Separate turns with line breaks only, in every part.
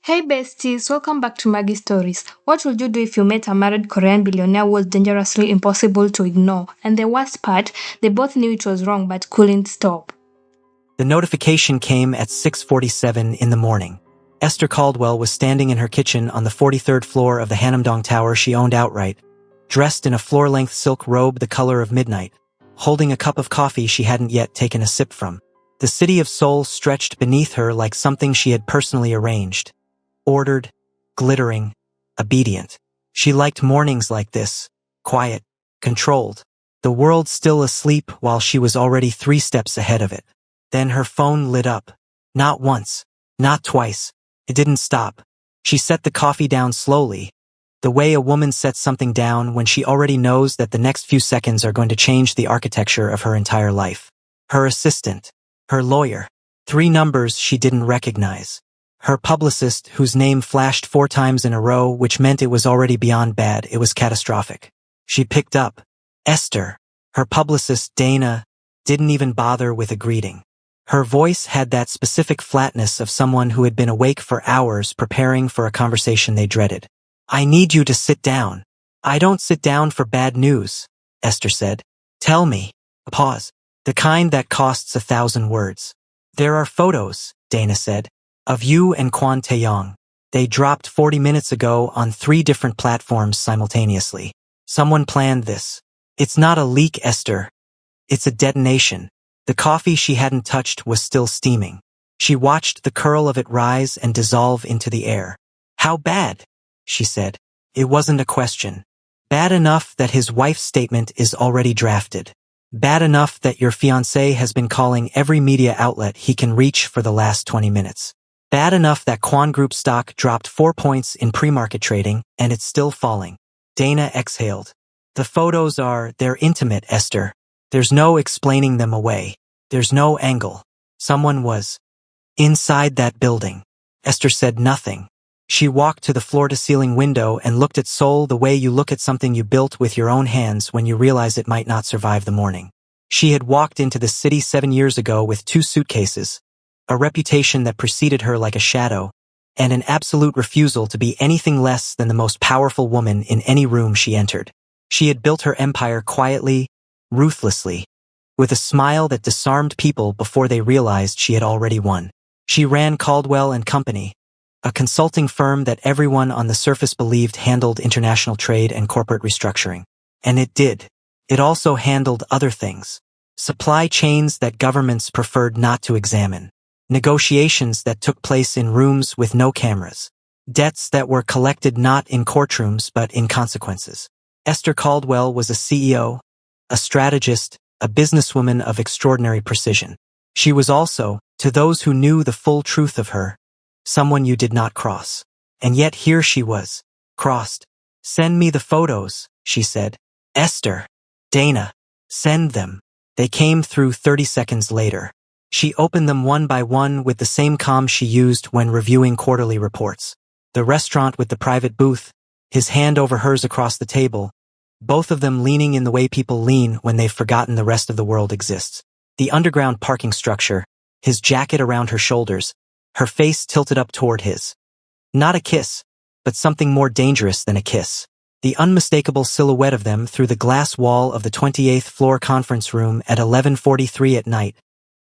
Hey besties, welcome back to Maggie Stories. What would you do if you met a married Korean billionaire who was dangerously impossible to ignore? And the worst part, they both knew it was wrong but couldn't stop.
The notification came at 6:47 in the morning. Esther Caldwell was standing in her kitchen on the 43rd floor of the Hanamdong Tower she owned outright, dressed in a floor-length silk robe the color of midnight, holding a cup of coffee she hadn't yet taken a sip from. The city of Seoul stretched beneath her like something she had personally arranged. Ordered, glittering, obedient. She liked mornings like this, quiet, controlled. The world still asleep while she was already 3 steps ahead of it. Then her phone lit up. Not once, not twice. It didn't stop. She set the coffee down slowly, the way a woman sets something down when she already knows that the next few seconds are going to change the architecture of her entire life. Her assistant, her lawyer, 3 numbers she didn't recognize. Her publicist, whose name flashed 4 times in a row, which meant it was already beyond bad, it was catastrophic. She picked up. Esther. Her publicist, Dana, didn't even bother with a greeting. Her voice had that specific flatness of someone who had been awake for hours preparing for a conversation they dreaded. "I need you to sit down." "I don't sit down for bad news," Esther said. "Tell me." A pause. "The kind that costs 1,000 words." "There are photos," Dana said, "of you and Kwon Taeyang. They dropped 40 minutes ago on 3 different platforms simultaneously. Someone planned this. It's not a leak, Esther. It's a detonation." The coffee she hadn't touched was still steaming. She watched the curl of it rise and dissolve into the air. "How bad?" she said. It wasn't a question. "Bad enough that his wife's statement is already drafted. Bad enough that your fiancé has been calling every media outlet he can reach for the last 20 minutes. Bad enough that Kwon Group stock dropped 4 points in pre-market trading, and it's still falling." Dana exhaled. They're intimate, Esther. There's no explaining them away. There's no angle. Someone was inside that building. Esther said nothing. She walked to the floor-to-ceiling window and looked at Seoul the way you look at something you built with your own hands when you realize it might not survive the morning. She had walked into the city 7 years ago with 2 suitcases, a reputation that preceded her like a shadow, and an absolute refusal to be anything less than the most powerful woman in any room she entered. She had built her empire quietly, ruthlessly, with a smile that disarmed people before they realized she had already won. She ran Caldwell and Company, a consulting firm that everyone on the surface believed handled international trade and corporate restructuring. And it did. It also handled other things. Supply chains that governments preferred not to examine. Negotiations that took place in rooms with no cameras. Debts that were collected not in courtrooms but in consequences. Esther Caldwell was a CEO, a strategist, a businesswoman of extraordinary precision. She was also, to those who knew the full truth of her, someone you did not cross. And yet here she was, crossed. "Send me the photos," she said. "Esther." "Dana." "Send them." They came through 30 seconds later. She opened them one by one with the same calm she used when reviewing quarterly reports. The restaurant with the private booth, his hand over hers across the table, both of them leaning in the way people lean when they've forgotten the rest of the world exists. The underground parking structure, his jacket around her shoulders, her face tilted up toward his. Not a kiss, but something more dangerous than a kiss. The unmistakable silhouette of them through the glass wall of the 28th floor conference room at 11:43 at night,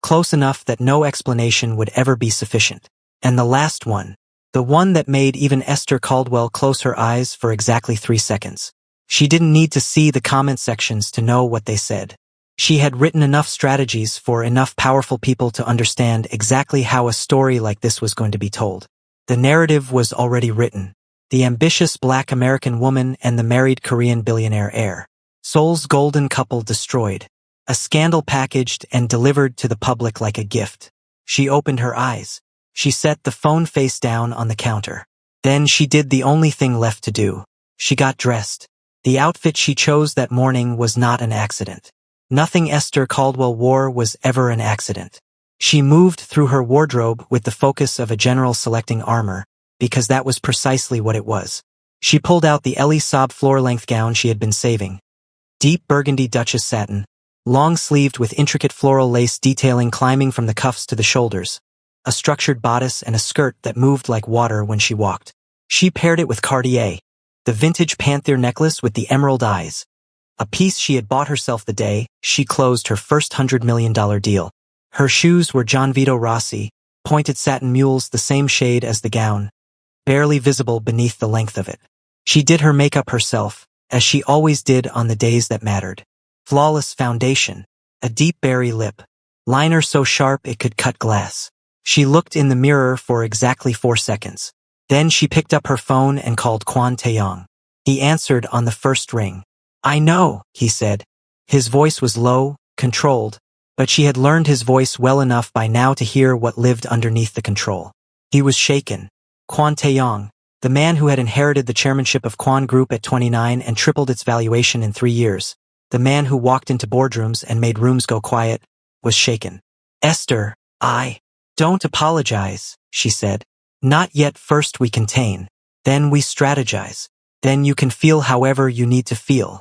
close enough that no explanation would ever be sufficient. And the last one, the one that made even Esther Caldwell close her eyes for exactly 3 seconds. She didn't need to see the comment sections to know what they said. She had written enough strategies for enough powerful people to understand exactly how a story like this was going to be told. The narrative was already written. The ambitious Black American woman and the married Korean billionaire heir. Seoul's golden couple destroyed. A scandal packaged and delivered to the public like a gift. She opened her eyes. She set the phone face down on the counter. Then she did the only thing left to do. She got dressed. The outfit she chose that morning was not an accident. Nothing Esther Caldwell wore was ever an accident. She moved through her wardrobe with the focus of a general selecting armor, because that was precisely what it was. She pulled out the Elie Saab floor-length gown she had been saving. Deep burgundy Duchess satin, long-sleeved with intricate floral lace detailing climbing from the cuffs to the shoulders. a structured bodice and a skirt that moved like water when she walked. She paired it with Cartier, the vintage panther necklace with the emerald eyes, a piece she had bought herself the day she closed her first $100 million deal. Her shoes were John Vito Rossi, pointed satin mules the same shade as the gown, barely visible beneath the length of it. She did her makeup herself, as she always did on the days that mattered. Flawless foundation, a deep berry lip, liner so sharp it could cut glass. She looked in the mirror for exactly 4 seconds. Then she picked up her phone and called Kwon Taeyang. He answered on the first ring. "I know," he said. His voice was low, controlled, but she had learned his voice well enough by now to hear what lived underneath the control. He was shaken. Kwon Taeyang, the man who had inherited the chairmanship of Kwon Group at 29 and tripled its valuation in 3 years, the man who walked into boardrooms and made rooms go quiet, was shaken. "Esther, don't apologize," she said. "Not yet. First we contain. Then we strategize. Then you can feel however you need to feel."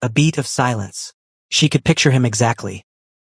A beat of silence. She could picture him exactly.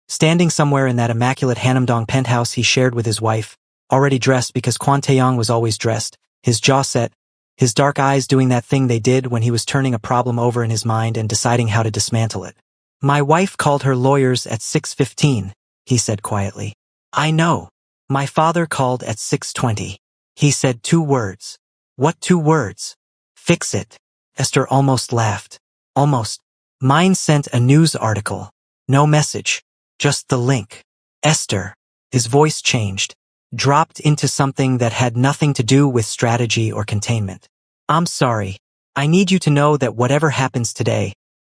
Standing somewhere in that immaculate Hanamdong penthouse he shared with his wife, already dressed because Kwon Taeyang was always dressed, his jaw set, his dark eyes doing that thing they did when he was turning a problem over in his mind and deciding how to dismantle it. "My wife called her lawyers at 6:15, he said quietly. "I know. My father called at 6:20. He said 2 words. "What 2 words? "Fix it." Esther almost laughed. Almost. "Mine sent a news article. No message. Just the link." "Esther." His voice changed, dropped into something that had nothing to do with strategy or containment. "I'm sorry. I need you to know that whatever happens today,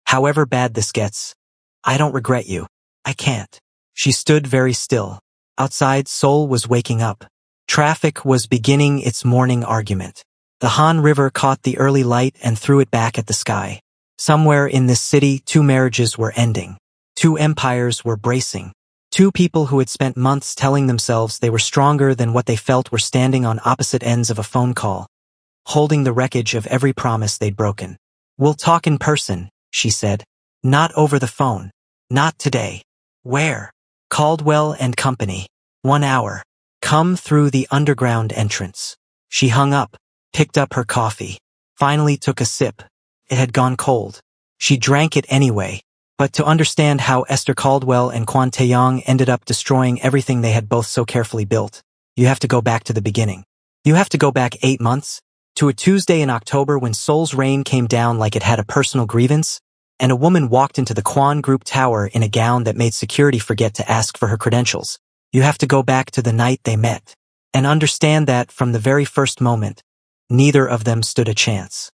however bad this gets, I don't regret you. I can't." She stood very still. Outside, Seoul was waking up. Traffic was beginning its morning argument. The Han River caught the early light and threw it back at the sky. Somewhere in this city, 2 marriages were ending. 2 empires were bracing. 2 people who had spent months telling themselves they were stronger than what they felt were standing on opposite ends of a phone call, holding the wreckage of every promise they'd broken. "We'll talk in person," she said. "Not over the phone. Not today." "Where?" "Caldwell and Company. 1 hour. Come through the underground entrance." She hung up, picked up her coffee, finally took a sip. It had gone cold. She drank it anyway. But to understand how Esther Caldwell and Kwon Taeyang ended up destroying everything they had both so carefully built, you have to go back to the beginning. You have to go back 8 months, to a Tuesday in October when Seoul's rain came down like it had a personal grievance, and a woman walked into the Kwon Group tower in a gown that made security forget to ask for her credentials. You have to go back to the night they met, and understand that from the very first moment, neither of them stood a chance.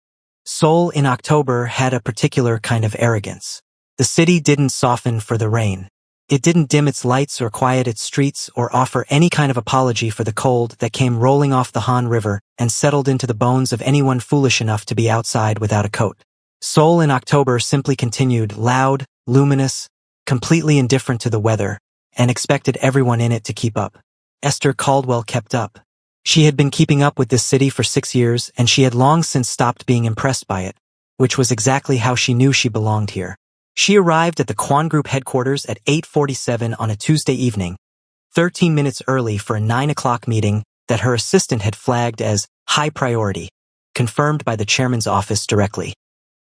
Seoul in October had a particular kind of arrogance. The city didn't soften for the rain. It didn't dim its lights or quiet its streets or offer any kind of apology for the cold that came rolling off the Han River and settled into the bones of anyone foolish enough to be outside without a coat. Seoul in October simply continued, loud, luminous, completely indifferent to the weather, and expected everyone in it to keep up. Esther Caldwell kept up. She had been keeping up with this city for 6 years, and she had long since stopped being impressed by it, which was exactly how she knew she belonged here. She arrived at the Kwon Group headquarters at 8:47 on a Tuesday evening, 13 minutes early for a 9 o'clock meeting that her assistant had flagged as high priority, confirmed by the chairman's office directly.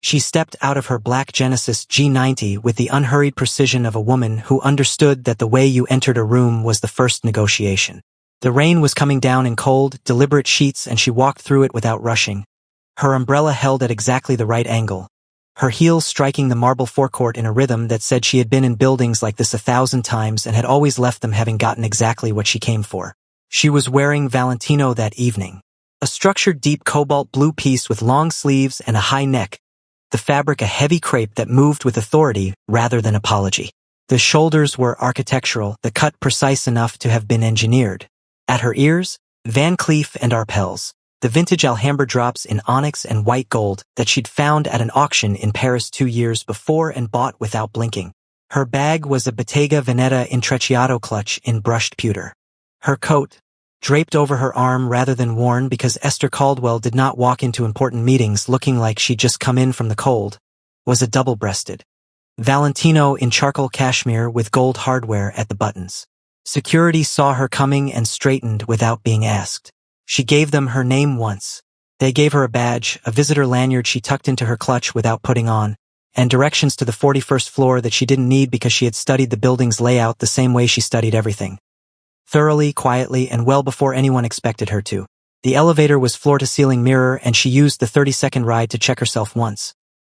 She stepped out of her black Genesis G90 with the unhurried precision of a woman who understood that the way you entered a room was the first negotiation. The rain was coming down in cold, deliberate sheets, and she walked through it without rushing. Her umbrella held at exactly the right angle, her heels striking the marble forecourt in a rhythm that said she had been in buildings like this 1,000 times and had always left them having gotten exactly what she came for. She was wearing Valentino that evening. A structured deep cobalt blue piece with long sleeves and a high neck, the fabric a heavy crepe that moved with authority rather than apology. The shoulders were architectural, the cut precise enough to have been engineered. At her ears, Van Cleef and Arpels, the vintage Alhambra drops in onyx and white gold that she'd found at an auction in Paris 2 years before and bought without blinking. Her bag was a Bottega Veneta Intrecciato clutch in brushed pewter. Her coat, draped over her arm rather than worn because Esther Caldwell did not walk into important meetings looking like she'd just come in from the cold, was a double-breasted Valentino in charcoal cashmere with gold hardware at the buttons. Security saw her coming and straightened without being asked. She gave them her name once. They gave her a badge, a visitor lanyard she tucked into her clutch without putting on, and directions to the 41st floor that she didn't need because she had studied the building's layout the same way she studied everything. Thoroughly, quietly, and well before anyone expected her to. The elevator was floor-to-ceiling mirror, and she used the 30-second ride to check herself once.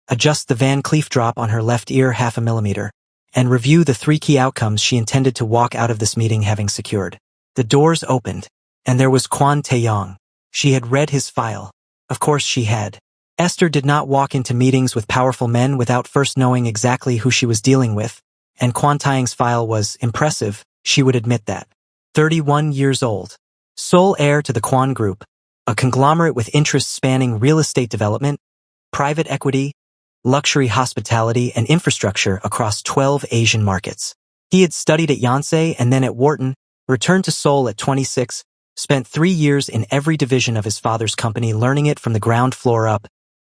Adjust the Van Cleef drop on her left ear 0.5 millimeter, and review the 3 key outcomes she intended to walk out of this meeting having secured. The doors opened, and there was Kwon Taeyang. She had read his file. Of course she had. Esther did not walk into meetings with powerful men without first knowing exactly who she was dealing with, and Kwon Taeyang's file was impressive, she would admit that. 31 years old. Sole heir to the Kwon Group, a conglomerate with interests spanning real estate development, private equity, luxury hospitality, and infrastructure across 12 Asian markets. He had studied at Yonsei and then at Wharton, returned to Seoul at 26, spent 3 years in every division of his father's company learning it from the ground floor up,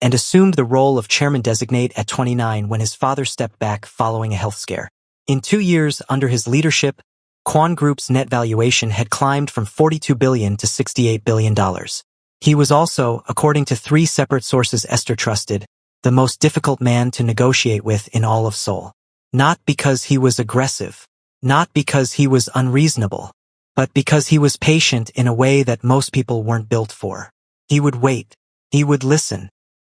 and assumed the role of chairman-designate at 29 when his father stepped back following a health scare. In 2 years under his leadership, Kwon Group's net valuation had climbed from $42 billion to $68 billion. He was also, according to 3 separate sources Esther trusted, the most difficult man to negotiate with in all of Seoul. Not because he was aggressive, not because he was unreasonable, but because he was patient in a way that most people weren't built for. He would wait. He would listen.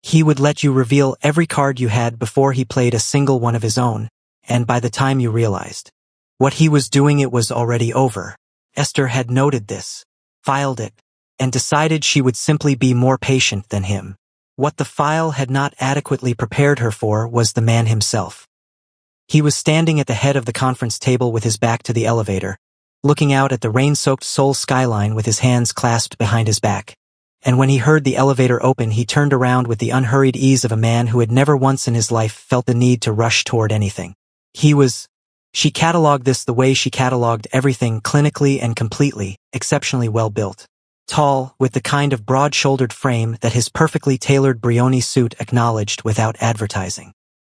He would let you reveal every card you had before he played a single one of his own, and by the time you realized what he was doing, it was already over. Esther had noted this, filed it, and decided she would simply be more patient than him. What the file had not adequately prepared her for was the man himself. He was standing at the head of the conference table with his back to the elevator, looking out at the rain-soaked Seoul skyline with his hands clasped behind his back. And when he heard the elevator open, he turned around with the unhurried ease of a man who had never once in his life felt the need to rush toward anything. She catalogued this the way she catalogued everything, clinically and completely, exceptionally well built. Tall, with the kind of broad-shouldered frame that his perfectly tailored Brioni suit acknowledged without advertising.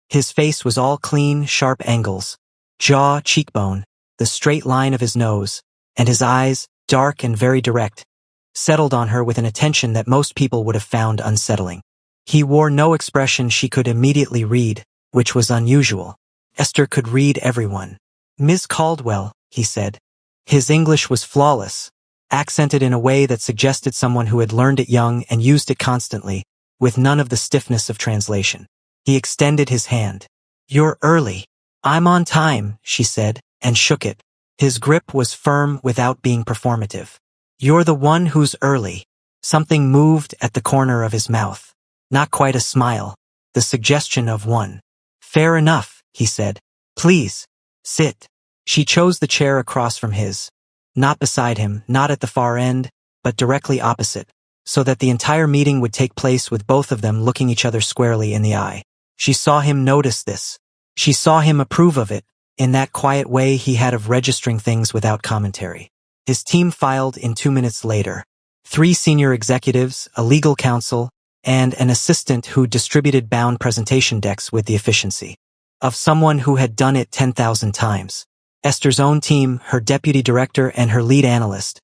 His face was all clean, sharp angles, jaw, cheekbone, the straight line of his nose, and his eyes, dark and very direct, settled on her with an attention that most people would have found unsettling. He wore no expression she could immediately read, which was unusual. Esther could read everyone. "Ms. Caldwell," he said. His English was flawless, accented in a way that suggested someone who had learned it young and used it constantly, with none of the stiffness of translation. He extended his hand. "You're early." "I'm on time," she said, and shook it. His grip was firm without being performative. "You're the one who's early." Something moved at the corner of his mouth. Not quite a smile, the suggestion of one. "Fair enough," he said. "Please, sit." She chose the chair across from his. Not beside him, not at the far end, but directly opposite, so that the entire meeting would take place with both of them looking each other squarely in the eye. She saw him notice this. She saw him approve of it, in that quiet way he had of registering things without commentary. His team filed in 2 minutes later. 3 senior executives, a legal counsel, and an assistant who distributed bound presentation decks with the efficiency of someone who had done it 10,000 times. Esther's own team, her deputy director and her lead analyst,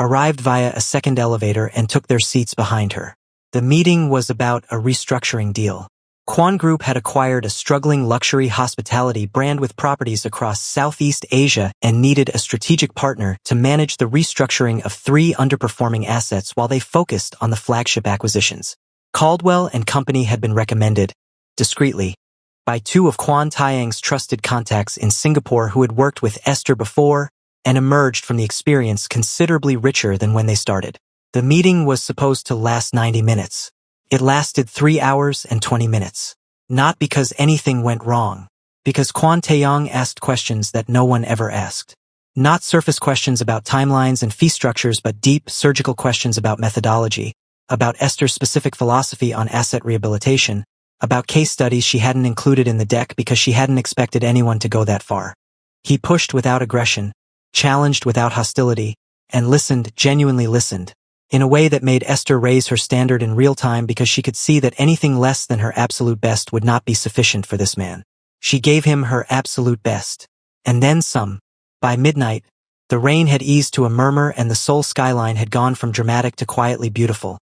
arrived via a second elevator and took their seats behind her. The meeting was about a restructuring deal. Kwon Group had acquired a struggling luxury hospitality brand with properties across Southeast Asia and needed a strategic partner to manage the restructuring of 3 underperforming assets while they focused on the flagship acquisitions. Caldwell and Company had been recommended, discreetly, by 2 of Kwon Taeyang's trusted contacts in Singapore who had worked with Esther before and emerged from the experience considerably richer than when they started. The meeting was supposed to last 90 minutes. It lasted 3 hours and 20 minutes. Not because anything went wrong, because Kwon Taeyang asked questions that no one ever asked. Not surface questions about timelines and fee structures, but deep, surgical questions about methodology, about Esther's specific philosophy on asset rehabilitation, about case studies she hadn't included in the deck because she hadn't expected anyone to go that far. He pushed without aggression, challenged without hostility, and listened, genuinely listened, in a way that made Esther raise her standard in real time because she could see that anything less than her absolute best would not be sufficient for this man. She gave him her absolute best, and then some. By midnight, The rain had eased to a murmur and the Seoul skyline had gone from dramatic to quietly beautiful.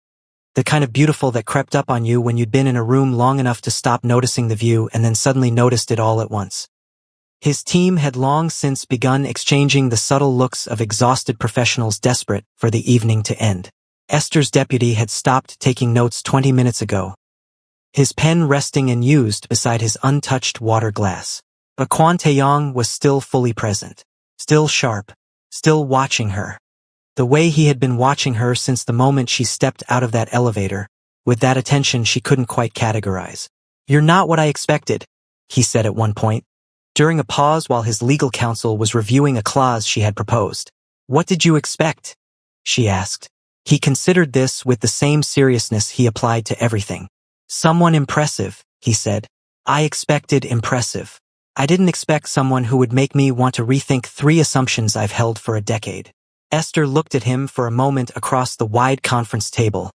The kind of beautiful that crept up on you when you'd been in a room long enough to stop noticing the view and then suddenly noticed it all at once. His team had long since begun exchanging the subtle looks of exhausted professionals desperate for the evening to end. Esther's deputy had stopped taking notes 20 minutes ago, his pen resting and used beside his untouched water glass. But Kwon Taeyang was still fully present, still sharp, still watching her. The way he had been watching her since the moment she stepped out of that elevator, with that attention she couldn't quite categorize. "You're not what I expected," he said at one point, during a pause while his legal counsel was reviewing a clause she had proposed. "What did you expect?" she asked. He considered this with the same seriousness he applied to everything. "Someone impressive," he said. "I expected impressive. I didn't expect someone who would make me want to rethink 3 assumptions I've held for a decade." Esther looked at him for a moment across the wide conference table,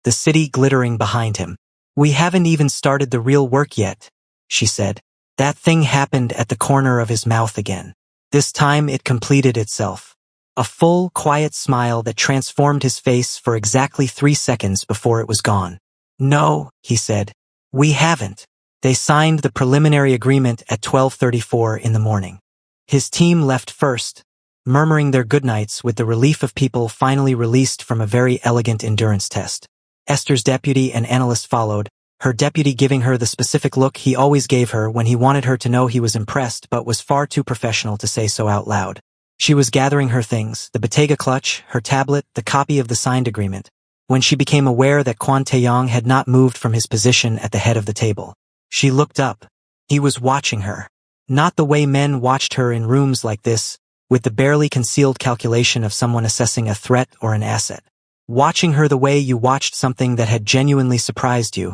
the city glittering behind him. "We haven't even started the real work yet," she said. That thing happened at the corner of his mouth again. This time it completed itself. A full, quiet smile that transformed his face for exactly 3 seconds before it was gone. "No," he said. "We haven't." They signed the preliminary agreement at 12:34 in the morning. His team left first, murmuring their goodnights with the relief of people finally released from a very elegant endurance test. Esther's deputy and analyst followed, her deputy giving her the specific look he always gave her when he wanted her to know he was impressed but was far too professional to say so out loud. She was gathering her things, the Bottega clutch, her tablet, the copy of the signed agreement, when she became aware that Kwon Taeyang had not moved from his position at the head of the table. She looked up. He was watching her. Not the way men watched her in rooms like this, with the barely concealed calculation of someone assessing a threat or an asset. Watching her the way you watched something that had genuinely surprised you,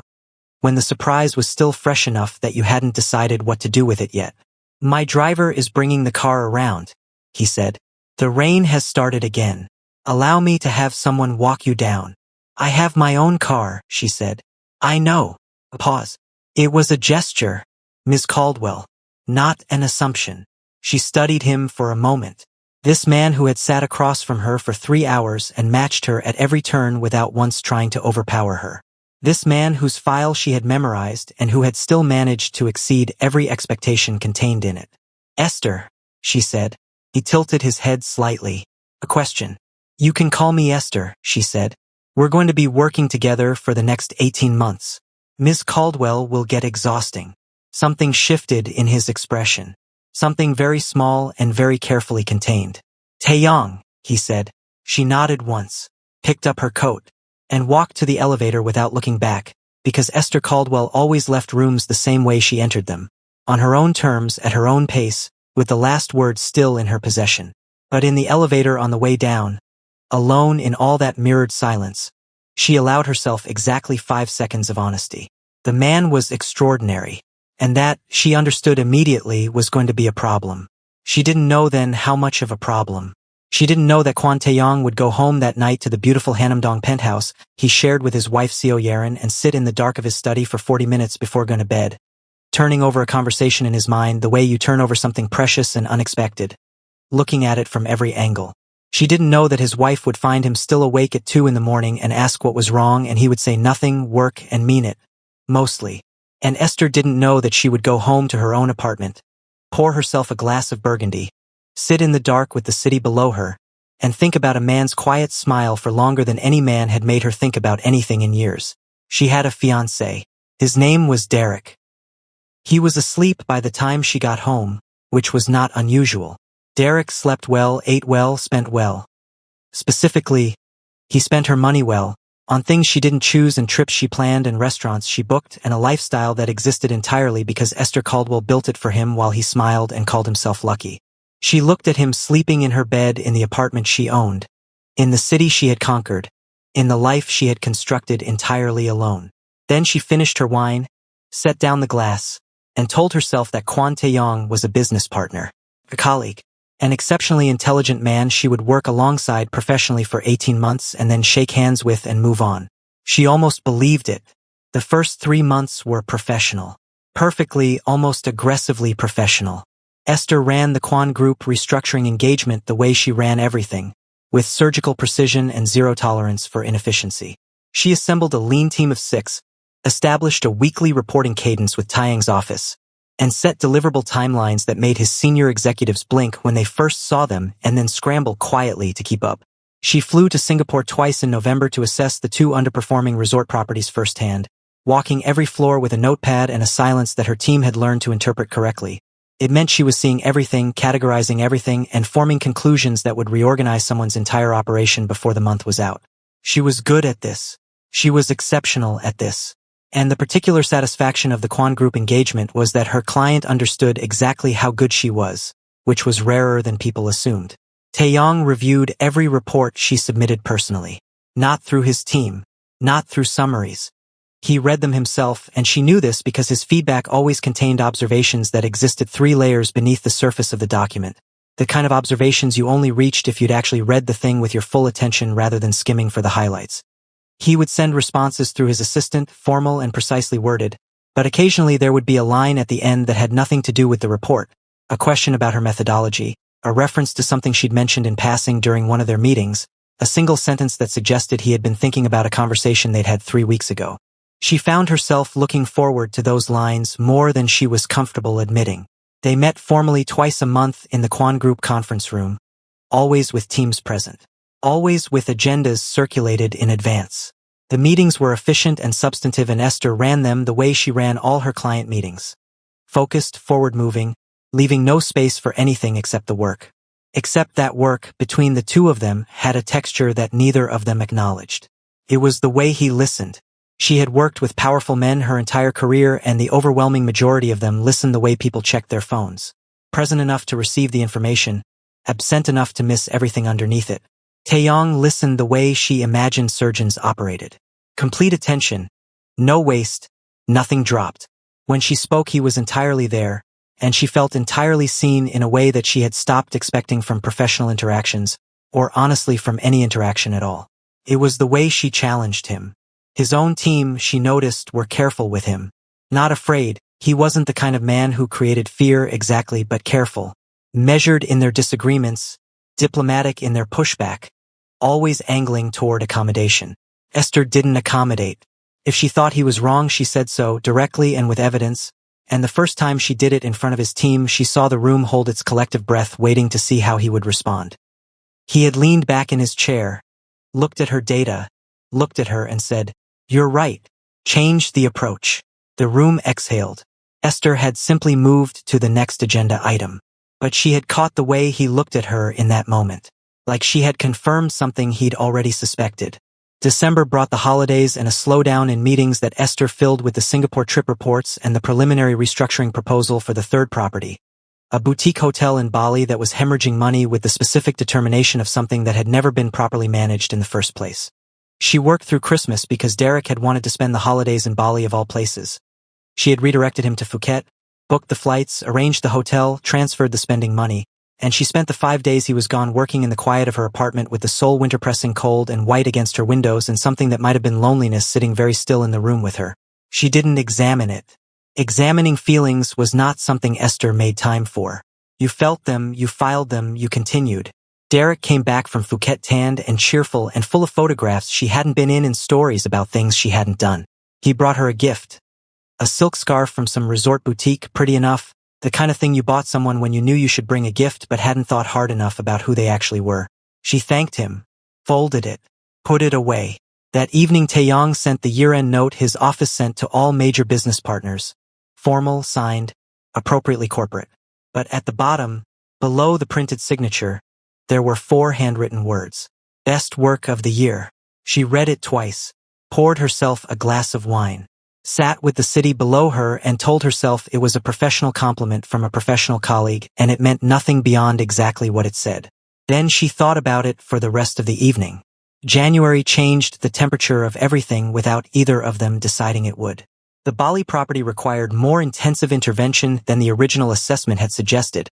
when the surprise was still fresh enough that you hadn't decided what to do with it yet. "My driver is bringing the car around," he said. "The rain has started again. Allow me to have someone walk you down." "I have my own car," she said. "I know." A pause. It was a gesture, Ms. Caldwell, not an assumption. She studied him for a moment. This man who had sat across from her for 3 hours and matched her at every turn without once trying to overpower her. This man whose file she had memorized and who had still managed to exceed every expectation contained in it. "Esther," she said. He tilted his head slightly. "A question." "You can call me Esther," she said. "We're going to be working together for the next 18 months. Ms. Caldwell will get exhausting." Something shifted in his expression. Something very small and very carefully contained. "Taeyang," he said. She nodded once, picked up her coat, and walked to the elevator without looking back, because Esther Caldwell always left rooms the same way she entered them, on her own terms, at her own pace, with the last word still in her possession. But in the elevator on the way down, alone in all that mirrored silence, she allowed herself exactly 5 seconds of honesty. The man was extraordinary, and that, she understood immediately, was going to be a problem. She didn't know then how much of a problem. She didn't know that Kwon Taeyang would go home that night to the beautiful Hanamdong penthouse he shared with his wife Seo Yeren and sit in the dark of his study for 40 minutes before going to bed, turning over a conversation in his mind the way you turn over something precious and unexpected, looking at it from every angle. She didn't know that his wife would find him still awake at 2 in the morning and ask what was wrong, and he would say nothing, work, and mean it. Mostly. And Esther didn't know that she would go home to her own apartment, pour herself a glass of burgundy, sit in the dark with the city below her, and think about a man's quiet smile for longer than any man had made her think about anything in years. She had a fiancé. His name was Derek. He was asleep by the time she got home, which was not unusual. Derek slept well, ate well, spent well. Specifically, he spent her money well, on things she didn't choose and trips she planned and restaurants she booked and a lifestyle that existed entirely because Esther Caldwell built it for him while he smiled and called himself lucky. She looked at him sleeping in her bed in the apartment she owned, in the city she had conquered, in the life she had constructed entirely alone. Then she finished her wine, set down the glass, and told herself that Kwon Taeyang was a business partner, a colleague, an exceptionally intelligent man she would work alongside professionally for 18 months and then shake hands with and move on. She almost believed it. The first 3 months were professional. Perfectly, almost aggressively professional. Esther ran the Kwon Group restructuring engagement the way she ran everything, with surgical precision and zero tolerance for inefficiency. She assembled a lean team of 6, established a weekly reporting cadence with Taeyang's office, and set deliverable timelines that made his senior executives blink when they first saw them and then scramble quietly to keep up. She flew to Singapore twice in November to assess the 2 underperforming resort properties firsthand, walking every floor with a notepad and a silence that her team had learned to interpret correctly. It meant she was seeing everything, categorizing everything, and forming conclusions that would reorganize someone's entire operation before the month was out. She was good at this. She was exceptional at this. And the particular satisfaction of the Kwon Group engagement was that her client understood exactly how good she was, which was rarer than people assumed. Taeyang reviewed every report she submitted personally. Not through his team. Not through summaries. He read them himself, and she knew this because his feedback always contained observations that existed 3 layers beneath the surface of the document. The kind of observations you only reached if you'd actually read the thing with your full attention rather than skimming for the highlights. He would send responses through his assistant, formal and precisely worded, but occasionally there would be a line at the end that had nothing to do with the report, a question about her methodology, a reference to something she'd mentioned in passing during one of their meetings, a single sentence that suggested he had been thinking about a conversation they'd had 3 weeks ago. She found herself looking forward to those lines more than she was comfortable admitting. They met formally twice a month in the Kwon Group conference room, always with teams present, always with agendas circulated in advance. The meetings were efficient and substantive, and Esther ran them the way she ran all her client meetings. Focused, forward-moving, leaving no space for anything except the work. Except that work, between the 2 of them, had a texture that neither of them acknowledged. It was the way he listened. She had worked with powerful men her entire career, and the overwhelming majority of them listened the way people checked their phones. Present enough to receive the information, absent enough to miss everything underneath it. Taeyang listened the way she imagined surgeons operated. Complete attention, no waste, nothing dropped. When she spoke, he was entirely there, and she felt entirely seen in a way that she had stopped expecting from professional interactions, or honestly from any interaction at all. It was the way she challenged him. His own team, she noticed, were careful with him. Not afraid. He wasn't the kind of man who created fear exactly, but careful. Measured in their disagreements, diplomatic in their pushback, always angling toward accommodation. Esther didn't accommodate. If she thought he was wrong, she said so, directly and with evidence, and the first time she did it in front of his team, she saw the room hold its collective breath, waiting to see how he would respond. He had leaned back in his chair, looked at her data, looked at her and said, "You're right. Change the approach." The room exhaled. Esther had simply moved to the next agenda item. But she had caught the way he looked at her in that moment. Like she had confirmed something he'd already suspected. December brought the holidays and a slowdown in meetings that Esther filled with the Singapore trip reports and the preliminary restructuring proposal for the 3rd property. A boutique hotel in Bali that was hemorrhaging money with the specific determination of something that had never been properly managed in the first place. She worked through Christmas because Derek had wanted to spend the holidays in Bali of all places. She had redirected him to Phuket, booked the flights, arranged the hotel, transferred the spending money, and she spent the 5 days he was gone working in the quiet of her apartment with the sole winter-pressing cold and white against her windows and something that might have been loneliness sitting very still in the room with her. She didn't examine it. Examining feelings was not something Esther made time for. You felt them, you filed them, you continued. Derek came back from Phuket tanned and cheerful and full of photographs she hadn't been in and stories about things she hadn't done. He brought her a gift. A silk scarf from some resort boutique, pretty enough, the kind of thing you bought someone when you knew you should bring a gift but hadn't thought hard enough about who they actually were. She thanked him, folded it, put it away. That evening Taeyang sent the year-end note his office sent to all major business partners. Formal, signed, appropriately corporate. But at the bottom, below the printed signature, there were 4 handwritten words. Best work of the year. She read it twice, poured herself a glass of wine, sat with the city below her and told herself it was a professional compliment from a professional colleague and it meant nothing beyond exactly what it said. Then she thought about it for the rest of the evening. January changed the temperature of everything without either of them deciding it would. The Bali property required more intensive intervention than the original assessment had suggested.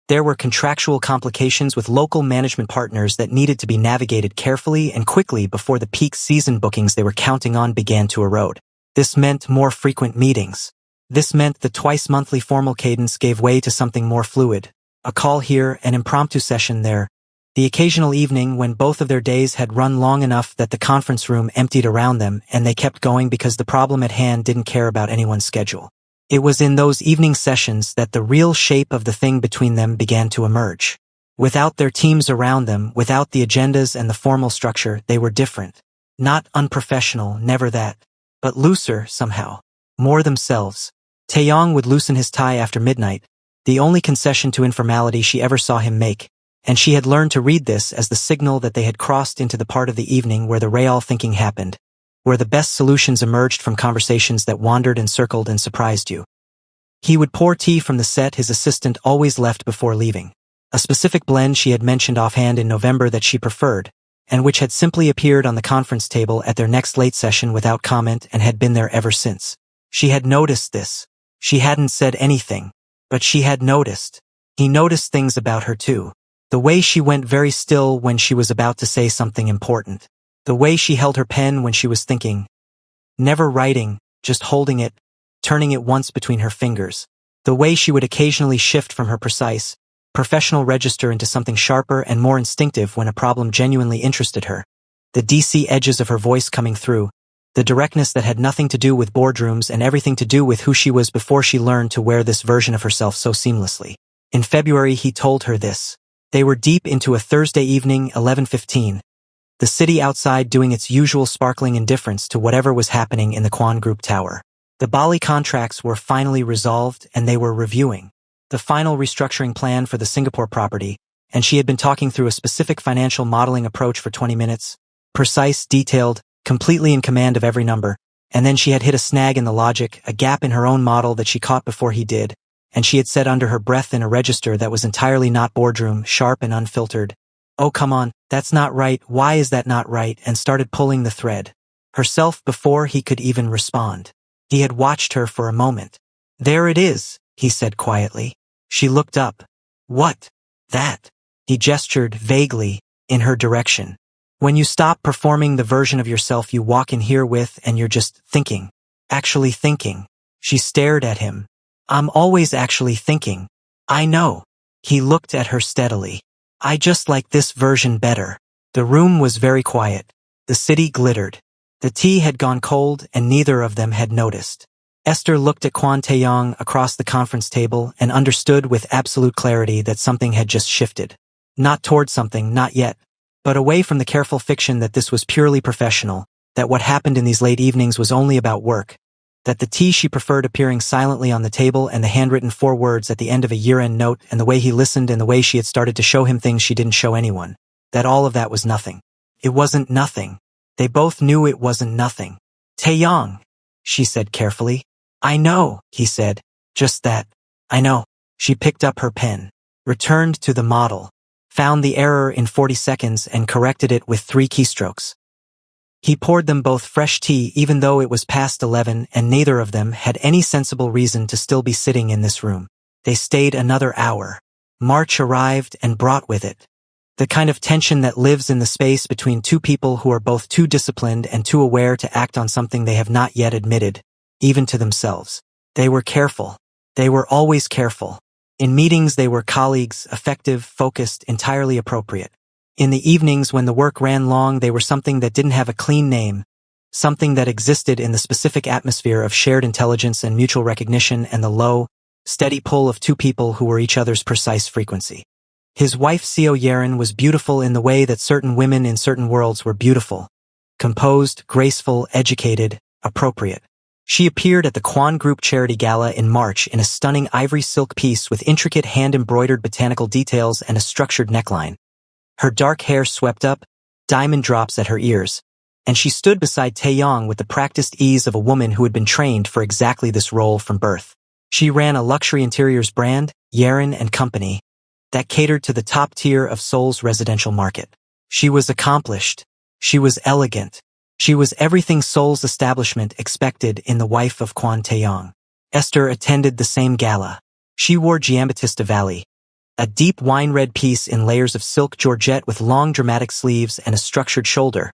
There were contractual complications with local management partners that needed to be navigated carefully and quickly before the peak season bookings they were counting on began to erode. This meant more frequent meetings. This meant the twice-monthly formal cadence gave way to something more fluid. A call here, an impromptu session there. The occasional evening when both of their days had run long enough that the conference room emptied around them and they kept going because the problem at hand didn't care about anyone's schedule. It was in those evening sessions that the real shape of the thing between them began to emerge. Without their teams around them, without the agendas and the formal structure, they were different. Not unprofessional, never that. But looser, somehow. More themselves. Taeyang would loosen his tie after midnight, the only concession to informality she ever saw him make, and she had learned to read this as the signal that they had crossed into the part of the evening where the real thinking happened, where the best solutions emerged from conversations that wandered and circled and surprised you. He would pour tea from the set his assistant always left before leaving. A specific blend she had mentioned offhand in November that she preferred, and which had simply appeared on the conference table at their next late session without comment and had been there ever since. She had noticed this. She hadn't said anything, but she had noticed. He noticed things about her too. The way she went very still when she was about to say something important. The way she held her pen when she was thinking. Never writing, just holding it, turning it once between her fingers. The way she would occasionally shift from her precise, professional register into something sharper and more instinctive when a problem genuinely interested her. The DC edges of her voice coming through. The directness that had nothing to do with boardrooms and everything to do with who she was before she learned to wear this version of herself so seamlessly. In February he told her this. They were deep into a Thursday evening, 11:15. The city outside doing its usual sparkling indifference to whatever was happening in the Kwon Group Tower. The Bali contracts were finally resolved and they were reviewing the final restructuring plan for the Singapore property, and she had been talking through a specific financial modeling approach for 20 minutes. Precise, detailed, completely in command of every number, and then she had hit a snag in the logic, a gap in her own model that she caught before he did, and she had said under her breath in a register that was entirely not boardroom, sharp and unfiltered, "Oh come on, that's not right, why is that not right?" and started pulling the thread. Herself before he could even respond. He had watched her for a moment. "There it is," he said quietly. She looked up. "What? That?" He gestured vaguely in her direction. "When you stop performing the version of yourself you walk in here with and you're just thinking. Actually thinking." She stared at him. "I'm always actually thinking." "I know." He looked at her steadily. "I just like this version better." The room was very quiet. The city glittered. The tea had gone cold and neither of them had noticed. Esther looked at Kwon Taeyang across the conference table and understood with absolute clarity that something had just shifted. Not toward something, not yet, but away from the careful fiction that this was purely professional, that what happened in these late evenings was only about work, that the tea she preferred appearing silently on the table and the handwritten 4 words at the end of a year-end note and the way he listened and the way she had started to show him things she didn't show anyone, that all of that was nothing. It wasn't nothing. They both knew it wasn't nothing. "Taeyang," she said carefully. "I know," he said. "Just that. I know." She picked up her pen, returned to the model, found the error in 40 seconds and corrected it with 3 keystrokes. He poured them both fresh tea even though it was past 11 and neither of them had any sensible reason to still be sitting in this room. They stayed another hour. March arrived and brought with it the kind of tension that lives in the space between two people who are both too disciplined and too aware to act on something they have not yet admitted, even to themselves. They were careful. They were always careful. In meetings they were colleagues, effective, focused, entirely appropriate. In the evenings when the work ran long they were something that didn't have a clean name, something that existed in the specific atmosphere of shared intelligence and mutual recognition and the low, steady pull of two people who were each other's precise frequency. His wife Seo Yerin was beautiful in the way that certain women in certain worlds were beautiful. Composed, graceful, educated, appropriate. She appeared at the Kwon Group Charity Gala in March in a stunning ivory silk piece with intricate hand-embroidered botanical details and a structured neckline. Her dark hair swept up, diamond drops at her ears, and she stood beside Taeyang with the practiced ease of a woman who had been trained for exactly this role from birth. She ran a luxury interiors brand, Yerin and Company, that catered to the top tier of Seoul's residential market. She was accomplished. She was elegant. She was everything Seoul's establishment expected in the wife of Kwon Taeyang. Esther attended the same gala. She wore Giambattista Valli, a deep wine-red piece in layers of silk georgette with long dramatic sleeves and a structured shoulder,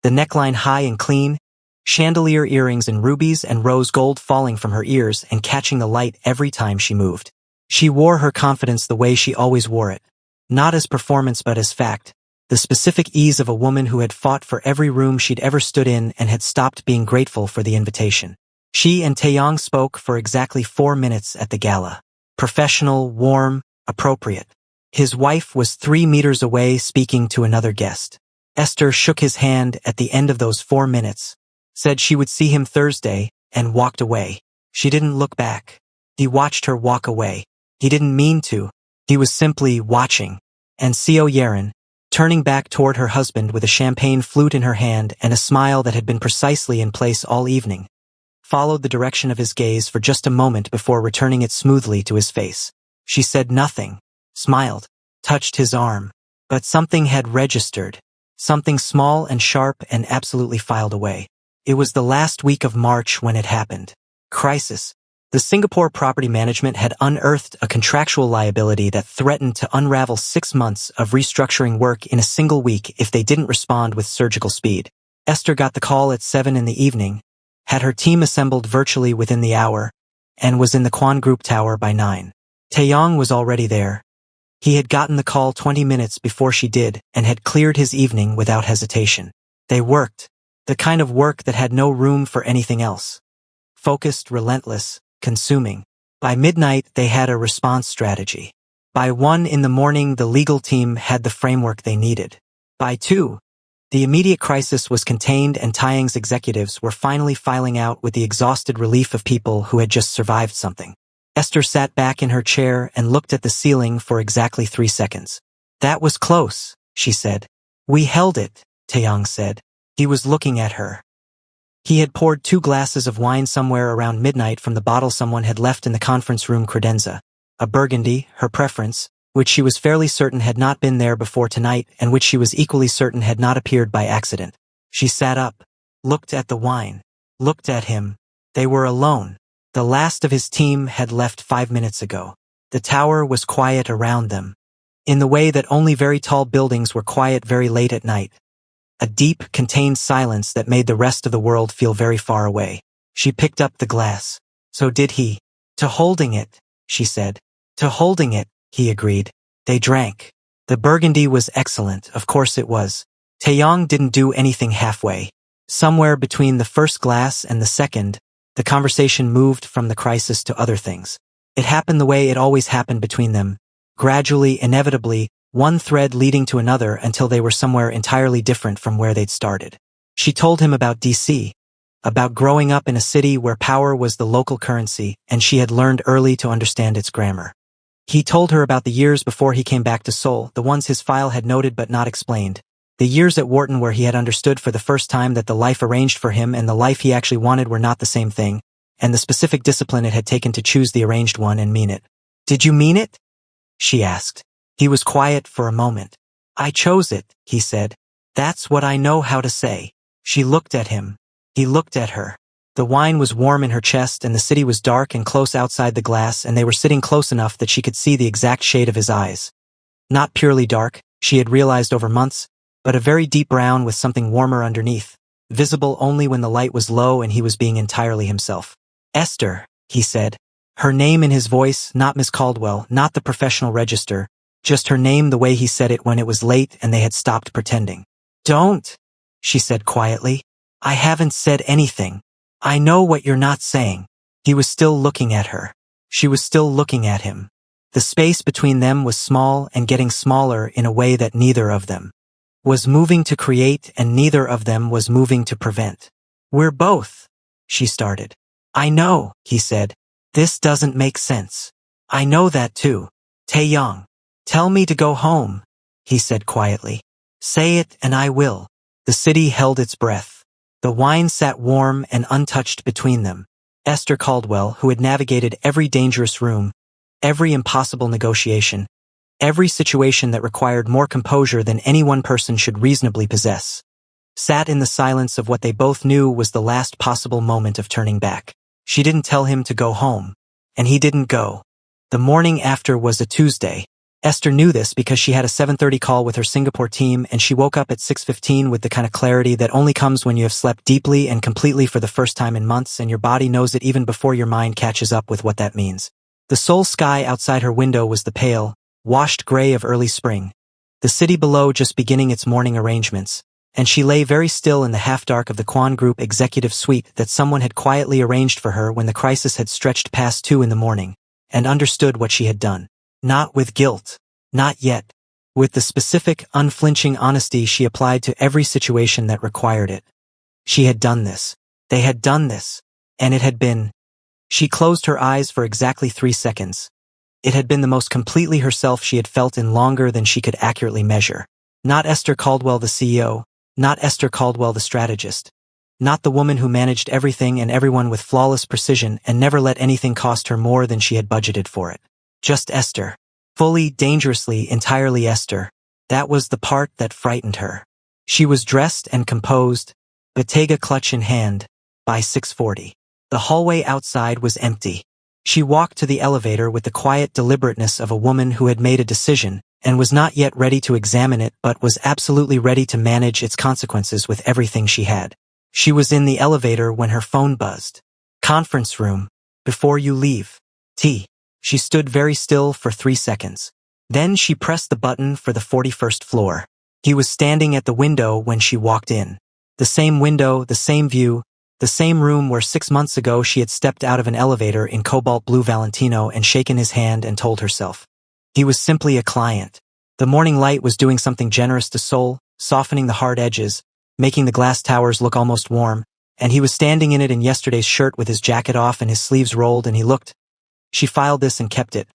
the neckline high and clean, chandelier earrings in rubies and rose gold falling from her ears and catching the light every time she moved. She wore her confidence the way she always wore it. Not as performance but as fact. The specific ease of a woman who had fought for every room she'd ever stood in and had stopped being grateful for the invitation. She and Taeyang spoke for exactly 4 minutes at the gala. Professional, warm, appropriate. His wife was 3 meters away speaking to another guest. Esther shook his hand at the end of those 4 minutes, said she would see him Thursday, and walked away. She didn't look back. He watched her walk away. He didn't mean to. He was simply watching. And Seo Yeren, turning back toward her husband with a champagne flute in her hand and a smile that had been precisely in place all evening, followed the direction of his gaze for just a moment before returning it smoothly to his face. She said nothing, smiled, touched his arm, but something had registered, something small and sharp and absolutely filed away. It was the last week of March when it happened. Crisis. The Singapore property management had unearthed a contractual liability that threatened to unravel 6 months of restructuring work in a single week if they didn't respond with surgical speed. Esther got the call at 7 in the evening, had her team assembled virtually within the hour, and was in the Kwon Group Tower by 9. Taeyang was already there. He had gotten the call 20 minutes before she did and had cleared his evening without hesitation. They worked, the kind of work that had no room for anything else. Focused, relentless, consuming. By midnight, they had a response strategy. By 1 in the morning, the legal team had the framework they needed. By 2, the immediate crisis was contained and Taeyang's executives were finally filing out with the exhausted relief of people who had just survived something. Esther sat back in her chair and looked at the ceiling for exactly 3 seconds. That was close, she said. We held it, Taeyang said. He was looking at her. He had poured 2 glasses of wine somewhere around midnight from the bottle someone had left in the conference room credenza. A Burgundy, her preference, which she was fairly certain had not been there before tonight and which she was equally certain had not appeared by accident. She sat up, looked at the wine, looked at him. They were alone. The last of his team had left 5 minutes ago. The tower was quiet around them, in the way that only very tall buildings were quiet very late at night. A deep, contained silence that made the rest of the world feel very far away. She picked up the glass. So did he. To holding it, she said. To holding it, he agreed. They drank. The Burgundy was excellent, of course it was. Taeyang didn't do anything halfway. Somewhere between the first glass and the second, the conversation moved from the crisis to other things. It happened the way it always happened between them. Gradually, inevitably, one thread leading to another until they were somewhere entirely different from where they'd started. She told him about DC, about growing up in a city where power was the local currency and she had learned early to understand its grammar. He told her about the years before he came back to Seoul, the ones his file had noted but not explained. The years at Wharton where he had understood for the first time that the life arranged for him and the life he actually wanted were not the same thing, and the specific discipline it had taken to choose the arranged one and mean it. Did you mean it? She asked. He was quiet for a moment. I chose it, he said. That's what I know how to say. She looked at him. He looked at her. The wine was warm in her chest and the city was dark and close outside the glass and they were sitting close enough that she could see the exact shade of his eyes. Not purely dark, she had realized over months, but a very deep brown with something warmer underneath, visible only when the light was low and he was being entirely himself. Esther, he said. Her name in his voice, not Miss Caldwell, not the professional register, just her name the way he said it when it was late and they had stopped pretending. Don't, she said quietly. I haven't said anything. I know what you're not saying. He was still looking at her. She was still looking at him. The space between them was small and getting smaller in a way that neither of them was moving to create and neither of them was moving to prevent. We're both, she started. I know, he said. This doesn't make sense. I know that too. Taeyang. Tell me to go home, he said quietly. Say it and I will. The city held its breath. The wine sat warm and untouched between them. Esther Caldwell, who had navigated every dangerous room, every impossible negotiation, every situation that required more composure than any one person should reasonably possess, sat in the silence of what they both knew was the last possible moment of turning back. She didn't tell him to go home, and he didn't go. The morning after was a Tuesday. Esther knew this because she had a 7:30 call with her Singapore team and she woke up at 6:15 with the kind of clarity that only comes when you have slept deeply and completely for the first time in months and your body knows it even before your mind catches up with what that means. The sole sky outside her window was the pale, washed gray of early spring, the city below just beginning its morning arrangements, and she lay very still in the half-dark of the Kwon Group executive suite that someone had quietly arranged for her when the crisis had stretched past 2 in the morning, and understood what she had done. Not with guilt. Not yet. With the specific, unflinching honesty she applied to every situation that required it. She had done this. They had done this. And it had been. She closed her eyes for exactly 3 seconds. It had been the most completely herself she had felt in longer than she could accurately measure. Not Esther Caldwell the CEO. Not Esther Caldwell the strategist. Not the woman who managed everything and everyone with flawless precision and never let anything cost her more than she had budgeted for it. Just Esther. Fully, dangerously, entirely Esther. That was the part that frightened her. She was dressed and composed, Bottega clutch in hand, by 6:40. The hallway outside was empty. She walked to the elevator with the quiet deliberateness of a woman who had made a decision and was not yet ready to examine it but was absolutely ready to manage its consequences with everything she had. She was in the elevator when her phone buzzed. Conference room. Before you leave. T. She stood very still for 3 seconds. Then she pressed the button for the 41st floor. He was standing at the window when she walked in. The same window, the same view, the same room where 6 months ago she had stepped out of an elevator in cobalt blue Valentino and shaken his hand and told herself. He was simply a client. The morning light was doing something generous to soul, softening the hard edges, making the glass towers look almost warm, and he was standing in it in yesterday's shirt with his jacket off and his sleeves rolled and he looked. She filed this and kept it,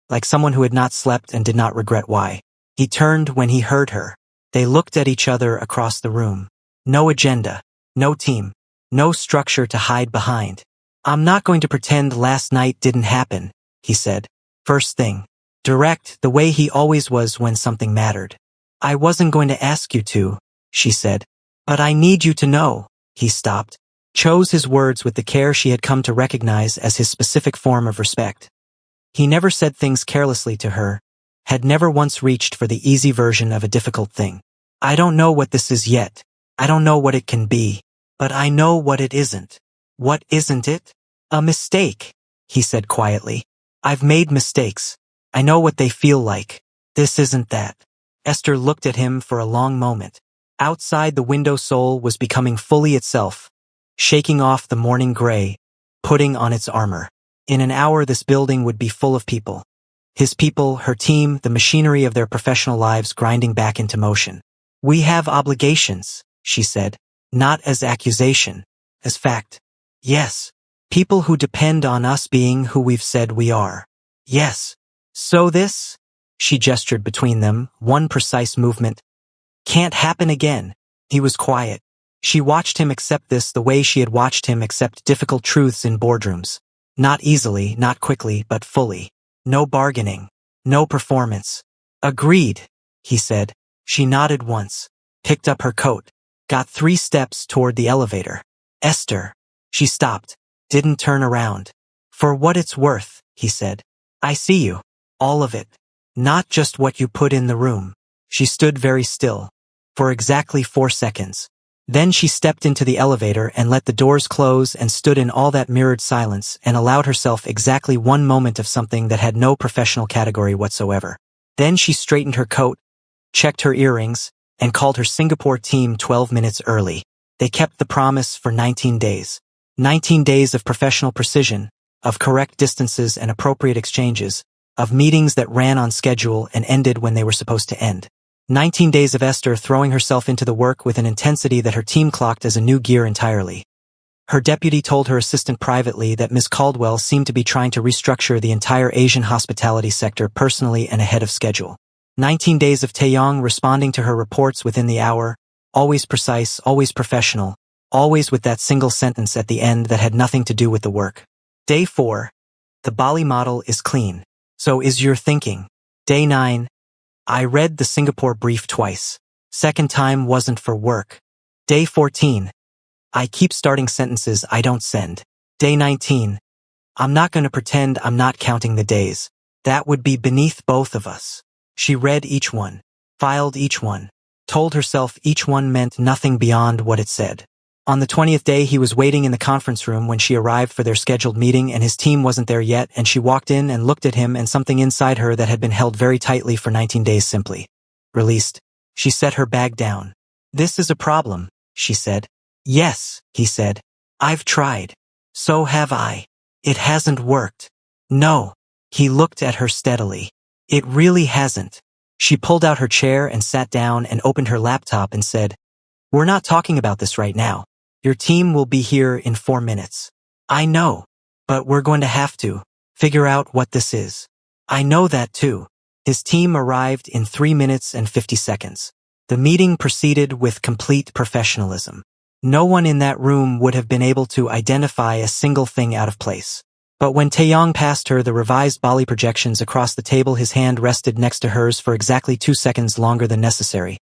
like someone who had not slept and did not regret why. He turned when he heard her. They looked at each other across the room. No agenda, no team, no structure to hide behind. I'm not going to pretend last night didn't happen, he said. First thing. Direct, the way he always was when something mattered. I wasn't going to ask you to, she said. But I need you to know. He stopped. Chose his words with the care she had come to recognize as his specific form of respect. He never said things carelessly to her, had never once reached for the easy version of a difficult thing. I don't know what this is yet. I don't know what it can be. But I know what it isn't. What isn't it? A mistake, he said quietly. I've made mistakes. I know what they feel like. This isn't that. Esther looked at him for a long moment. Outside the window soul was becoming fully itself, shaking off the morning gray, putting on its armor. In an hour this building would be full of people. His people, her team, the machinery of their professional lives grinding back into motion. We have obligations, she said, not as accusation, as fact. Yes, people who depend on us being who we've said we are. Yes. So this, she gestured between them, one precise movement, can't happen again. He was quiet. She watched him accept this the way she had watched him accept difficult truths in boardrooms. Not easily, not quickly, but fully. No bargaining. No performance. Agreed, he said. She nodded once, picked up her coat, got 3 steps toward the elevator. Esther. She stopped, didn't turn around. For what it's worth, he said. I see you. All of it. Not just what you put in the room. She stood very still. For exactly 4 seconds. Then she stepped into the elevator and let the doors close and stood in all that mirrored silence and allowed herself exactly 1 moment of something that had no professional category whatsoever. Then she straightened her coat, checked her earrings, and called her Singapore team 12 minutes early. They kept the promise for 19 days. 19 days of professional precision, of correct distances and appropriate exchanges, of meetings that ran on schedule and ended when they were supposed to end. 19 days of Esther throwing herself into the work with an intensity that her team clocked as a new gear entirely. Her deputy told her assistant privately that Ms. Caldwell seemed to be trying to restructure the entire Asian hospitality sector personally and ahead of schedule. 19 days of Taeyang responding to her reports within the hour, always precise, always professional, always with that single sentence at the end that had nothing to do with the work. Day 4. The Bali model is clean. So is your thinking. Day 9. I read the Singapore brief twice. Second time wasn't for work. Day 14. I keep starting sentences I don't send. Day 19. I'm not going to pretend I'm not counting the days. That would be beneath both of us. She read each one, filed each one, told herself each one meant nothing beyond what it said. On the 20th day, he was waiting in the conference room when she arrived for their scheduled meeting, and his team wasn't there yet, and she walked in and looked at him, and something inside her that had been held very tightly for 19 days simply released. She set her bag down. "This is a problem," she said. "Yes," he said. "I've tried. So have I. It hasn't worked." "No." He looked at her steadily. "It really hasn't." She pulled out her chair and sat down and opened her laptop and said, "We're not talking about this right now. Your team will be here in 4 minutes. I know, but we're going to have to figure out what this is." "I know that too." His team arrived in 3 minutes and 50 seconds. The meeting proceeded with complete professionalism. No one in that room would have been able to identify a single thing out of place. But when Taeyang passed her the revised Bali projections across the table, his hand rested next to hers for exactly 2 seconds longer than necessary.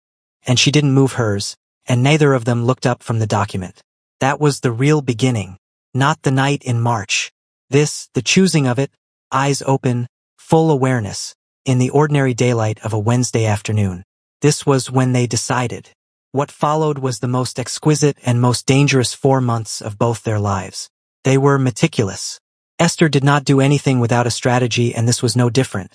And she didn't move hers, and neither of them looked up from the document. That was the real beginning, not the night in March. This, the choosing of it, eyes open, full awareness, in the ordinary daylight of a Wednesday afternoon. This was when they decided. What followed was the most exquisite and most dangerous 4 months of both their lives. They were meticulous. Esther did not do anything without a strategy, and this was no different.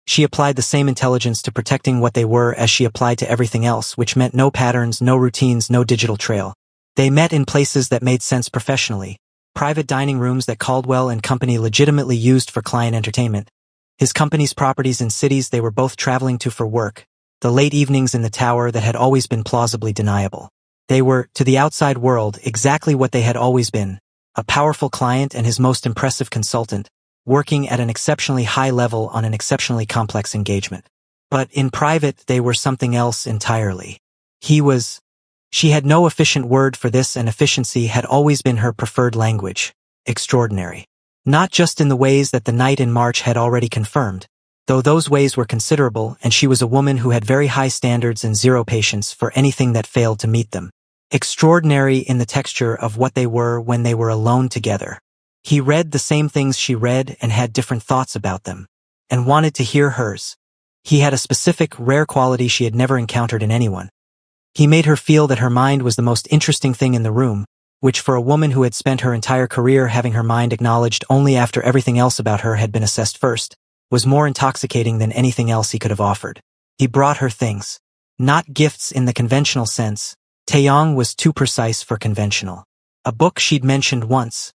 She applied the same intelligence to protecting what they were as she applied to everything else, which meant no patterns, no routines, no digital trail. They met in places that made sense professionally, private dining rooms that Caldwell and Company legitimately used for client entertainment, his company's properties in cities they were both traveling to for work, the late evenings in the tower that had always been plausibly deniable. They were, to the outside world, exactly what they had always been, a powerful client and his most impressive consultant, working at an exceptionally high level on an exceptionally complex engagement. But in private, they were something else entirely. She had no efficient word for this, and efficiency had always been her preferred language. Extraordinary. Not just in the ways that the night in March had already confirmed, though those ways were considerable, and she was a woman who had very high standards and zero patience for anything that failed to meet them. Extraordinary in the texture of what they were when they were alone together. He read the same things she read and had different thoughts about them, and wanted to hear hers. He had a specific, rare quality she had never encountered in anyone. He made her feel that her mind was the most interesting thing in the room, which for a woman who had spent her entire career having her mind acknowledged only after everything else about her had been assessed first, was more intoxicating than anything else he could have offered. He brought her things. Not gifts in the conventional sense. Taeyang was too precise for conventional. A book she'd mentioned once,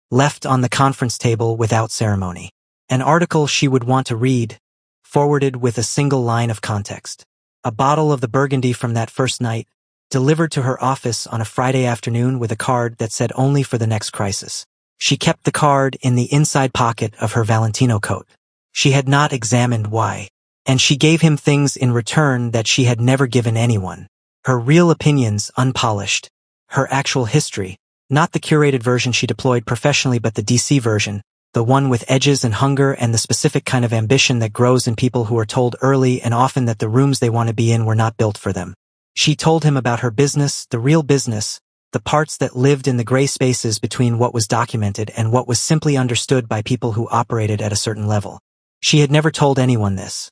left on the conference table without ceremony. An article she would want to read, forwarded with a single line of context. A bottle of the Burgundy from that first night, delivered to her office on a Friday afternoon with a card that said "only for the next crisis." She kept the card in the inside pocket of her Valentino coat. She had not examined why. And she gave him things in return that she had never given anyone. Her real opinions unpolished. Her actual history, not the curated version she deployed professionally but the DC version, the one with edges and hunger and the specific kind of ambition that grows in people who are told early and often that the rooms they want to be in were not built for them. She told him about her business, the real business, the parts that lived in the gray spaces between what was documented and what was simply understood by people who operated at a certain level. She had never told anyone this.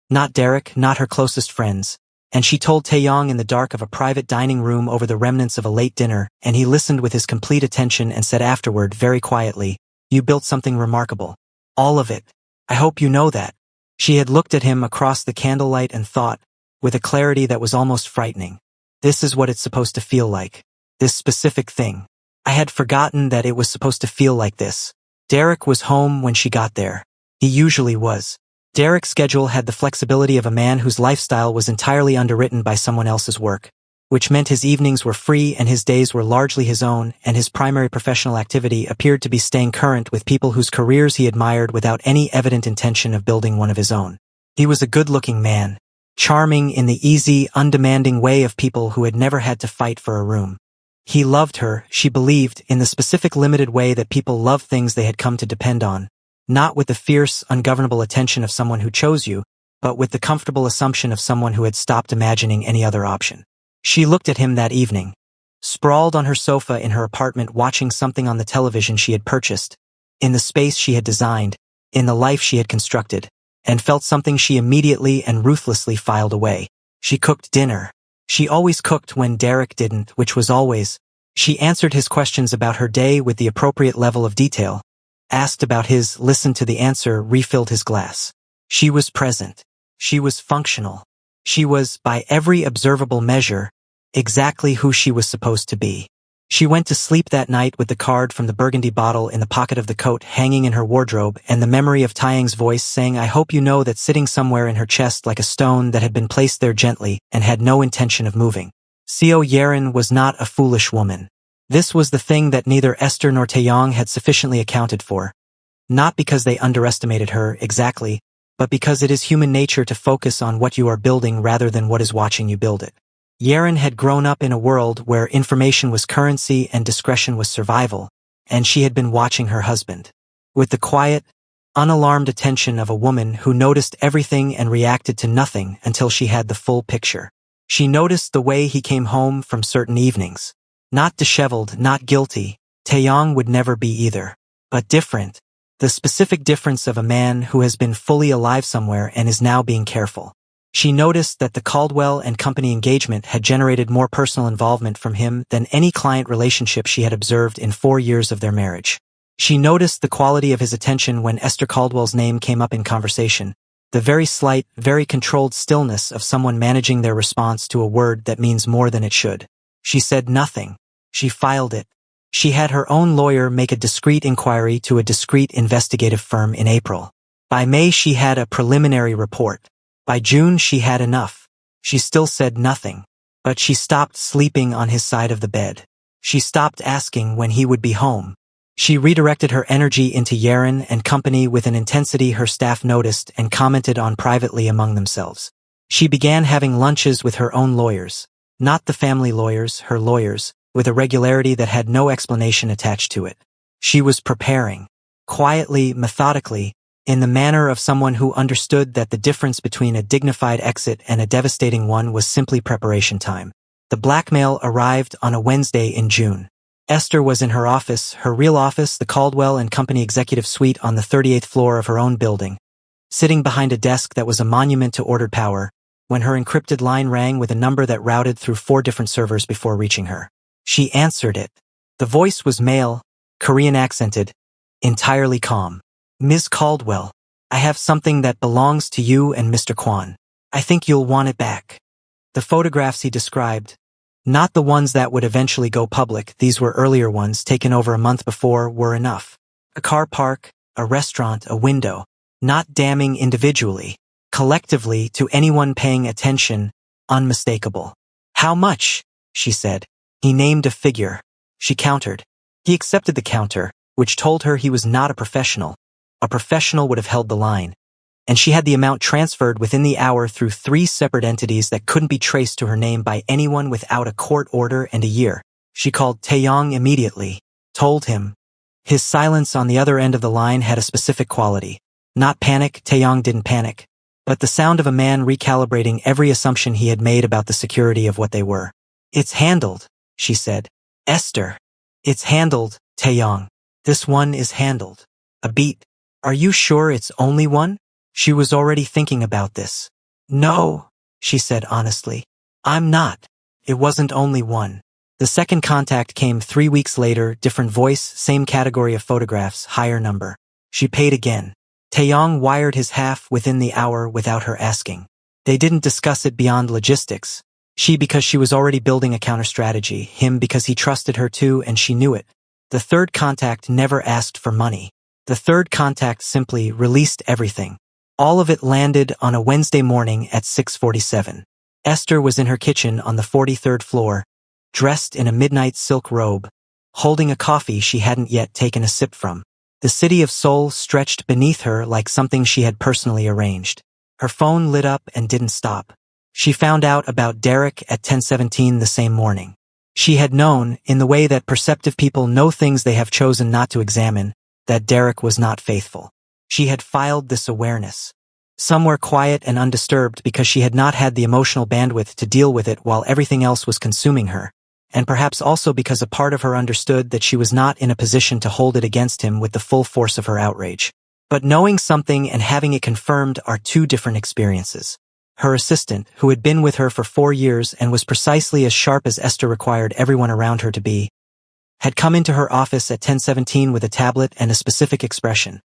Not Derek, not her closest friends. And she told Taeyang in the dark of a private dining room over the remnants of a late dinner, and he listened with his complete attention and said afterward, very quietly, "You built something remarkable. All of it. I hope you know that." She had looked at him across the candlelight and thought, with a clarity that was almost frightening, "This is what it's supposed to feel like. This specific thing. I had forgotten that it was supposed to feel like this." Derek was home when she got there. He usually was. Derek's schedule had the flexibility of a man whose lifestyle was entirely underwritten by someone else's work, which meant his evenings were free and his days were largely his own, and his primary professional activity appeared to be staying current with people whose careers he admired without any evident intention of building one of his own. He was a good-looking man, charming in the easy, undemanding way of people who had never had to fight for a room. He loved her, she believed, in the specific limited way that people love things they had come to depend on. Not with the fierce, ungovernable attention of someone who chose you, but with the comfortable assumption of someone who had stopped imagining any other option. She looked at him that evening, sprawled on her sofa in her apartment watching something on the television she had purchased, in the space she had designed, in the life she had constructed. and felt something she immediately and ruthlessly filed away. She cooked dinner. She always cooked when Derek didn't, which was always. She answered his questions about her day with the appropriate level of detail, asked about his, listened to the answer, refilled his glass. She was present. She was functional. She was, by every observable measure, exactly who she was supposed to be. She went to sleep that night with the card from the burgundy bottle in the pocket of the coat hanging in her wardrobe and the memory of Taeyang's voice saying I hope you know that sitting somewhere in her chest like a stone that had been placed there gently and had no intention of moving. Seo Yeren was not a foolish woman. This was the thing that neither Esther nor Taeyang had sufficiently accounted for. Not because they underestimated her, exactly, but because it is human nature to focus on what you are building rather than what is watching you build it. Yeren had grown up in a world where information was currency and discretion was survival, and she had been watching her husband. With the quiet, unalarmed attention of a woman who noticed everything and reacted to nothing until she had the full picture. She noticed the way he came home from certain evenings. Not disheveled, not guilty, Taeyang would never be either. But different. The specific difference of a man who has been fully alive somewhere and is now being careful. She noticed that the Caldwell and Company engagement had generated more personal involvement from him than any client relationship she had observed in 4 years of their marriage. She noticed the quality of his attention when Esther Caldwell's name came up in conversation, the very slight, very controlled stillness of someone managing their response to a word that means more than it should. She said nothing. She filed it. She had her own lawyer make a discreet inquiry to a discreet investigative firm in April. By May she had a preliminary report. By June she had enough. She still said nothing. But she stopped sleeping on his side of the bed. She stopped asking when he would be home. She redirected her energy into Yeren and Company with an intensity her staff noticed and commented on privately among themselves. She began having lunches with her own lawyers. Not the family lawyers, her lawyers, with a regularity that had no explanation attached to it. She was preparing. Quietly, methodically, in the manner of someone who understood that the difference between a dignified exit and a devastating one was simply preparation time. The blackmail arrived on a Wednesday in June. Esther was in her office, her real office, the Caldwell and Company executive suite on the 38th floor of her own building, sitting behind a desk that was a monument to ordered power, when her encrypted line rang with a number that routed through 4 different servers before reaching her. She answered it. The voice was male, Korean accented, entirely calm. Ms. Caldwell, I have something that belongs to you and Mr. Kwon. I think you'll want it back. The photographs he described, not the ones that would eventually go public, these were earlier ones taken over a month before, were enough. A car park, a restaurant, a window, not damning individually, collectively to anyone paying attention, unmistakable. How much? She said. He named a figure. She countered. He accepted the counter, which told her he was not a professional. A professional would have held the line. And she had the amount transferred within the hour through 3 separate entities that couldn't be traced to her name by anyone without a court order and a year. She called Taeyang immediately, told him. His silence on the other end of the line had a specific quality. Not panic, Taeyang didn't panic, but the sound of a man recalibrating every assumption he had made about the security of what they were. It's handled, she said. Esther. It's handled, Taeyang. This one is handled. A beat. Are you sure it's only one? She was already thinking about this. No, she said honestly. I'm not. It wasn't only one. The second contact came 3 weeks later, different voice, same category of photographs, higher number. She paid again. Taeyang wired his half within the hour without her asking. They didn't discuss it beyond logistics. She because she was already building a counter-strategy, him because he trusted her too and she knew it. The third contact never asked for money. The third contact simply released everything. All of it landed on a Wednesday morning at 6:47. Esther was in her kitchen on the 43rd floor, dressed in a midnight silk robe, holding a coffee she hadn't yet taken a sip from. The city of Seoul stretched beneath her like something she had personally arranged. Her phone lit up and didn't stop. She found out about Derek at 10:17 the same morning. She had known, in the way that perceptive people know things they have chosen not to examine, that Derek was not faithful. She had filed this awareness. Somewhere quiet and undisturbed because she had not had the emotional bandwidth to deal with it while everything else was consuming her, and perhaps also because a part of her understood that she was not in a position to hold it against him with the full force of her outrage. But knowing something and having it confirmed are two different experiences. Her assistant, who had been with her for 4 years and was precisely as sharp as Esther required everyone around her to be, had come into her office at 10:17 with a tablet and a specific expression.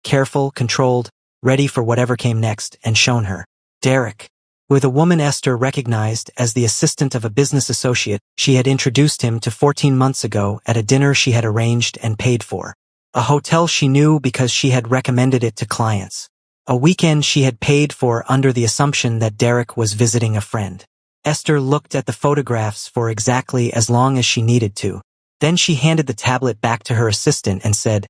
Careful, controlled, ready for whatever came next, and shown her. Derek. With a woman Esther recognized as the assistant of a business associate, she had introduced him to 14 months ago at a dinner she had arranged and paid for. A hotel she knew because she had recommended it to clients. A weekend she had paid for under the assumption that Derek was visiting a friend. Esther looked at the photographs for exactly as long as she needed to. Then she handed the tablet back to her assistant and said,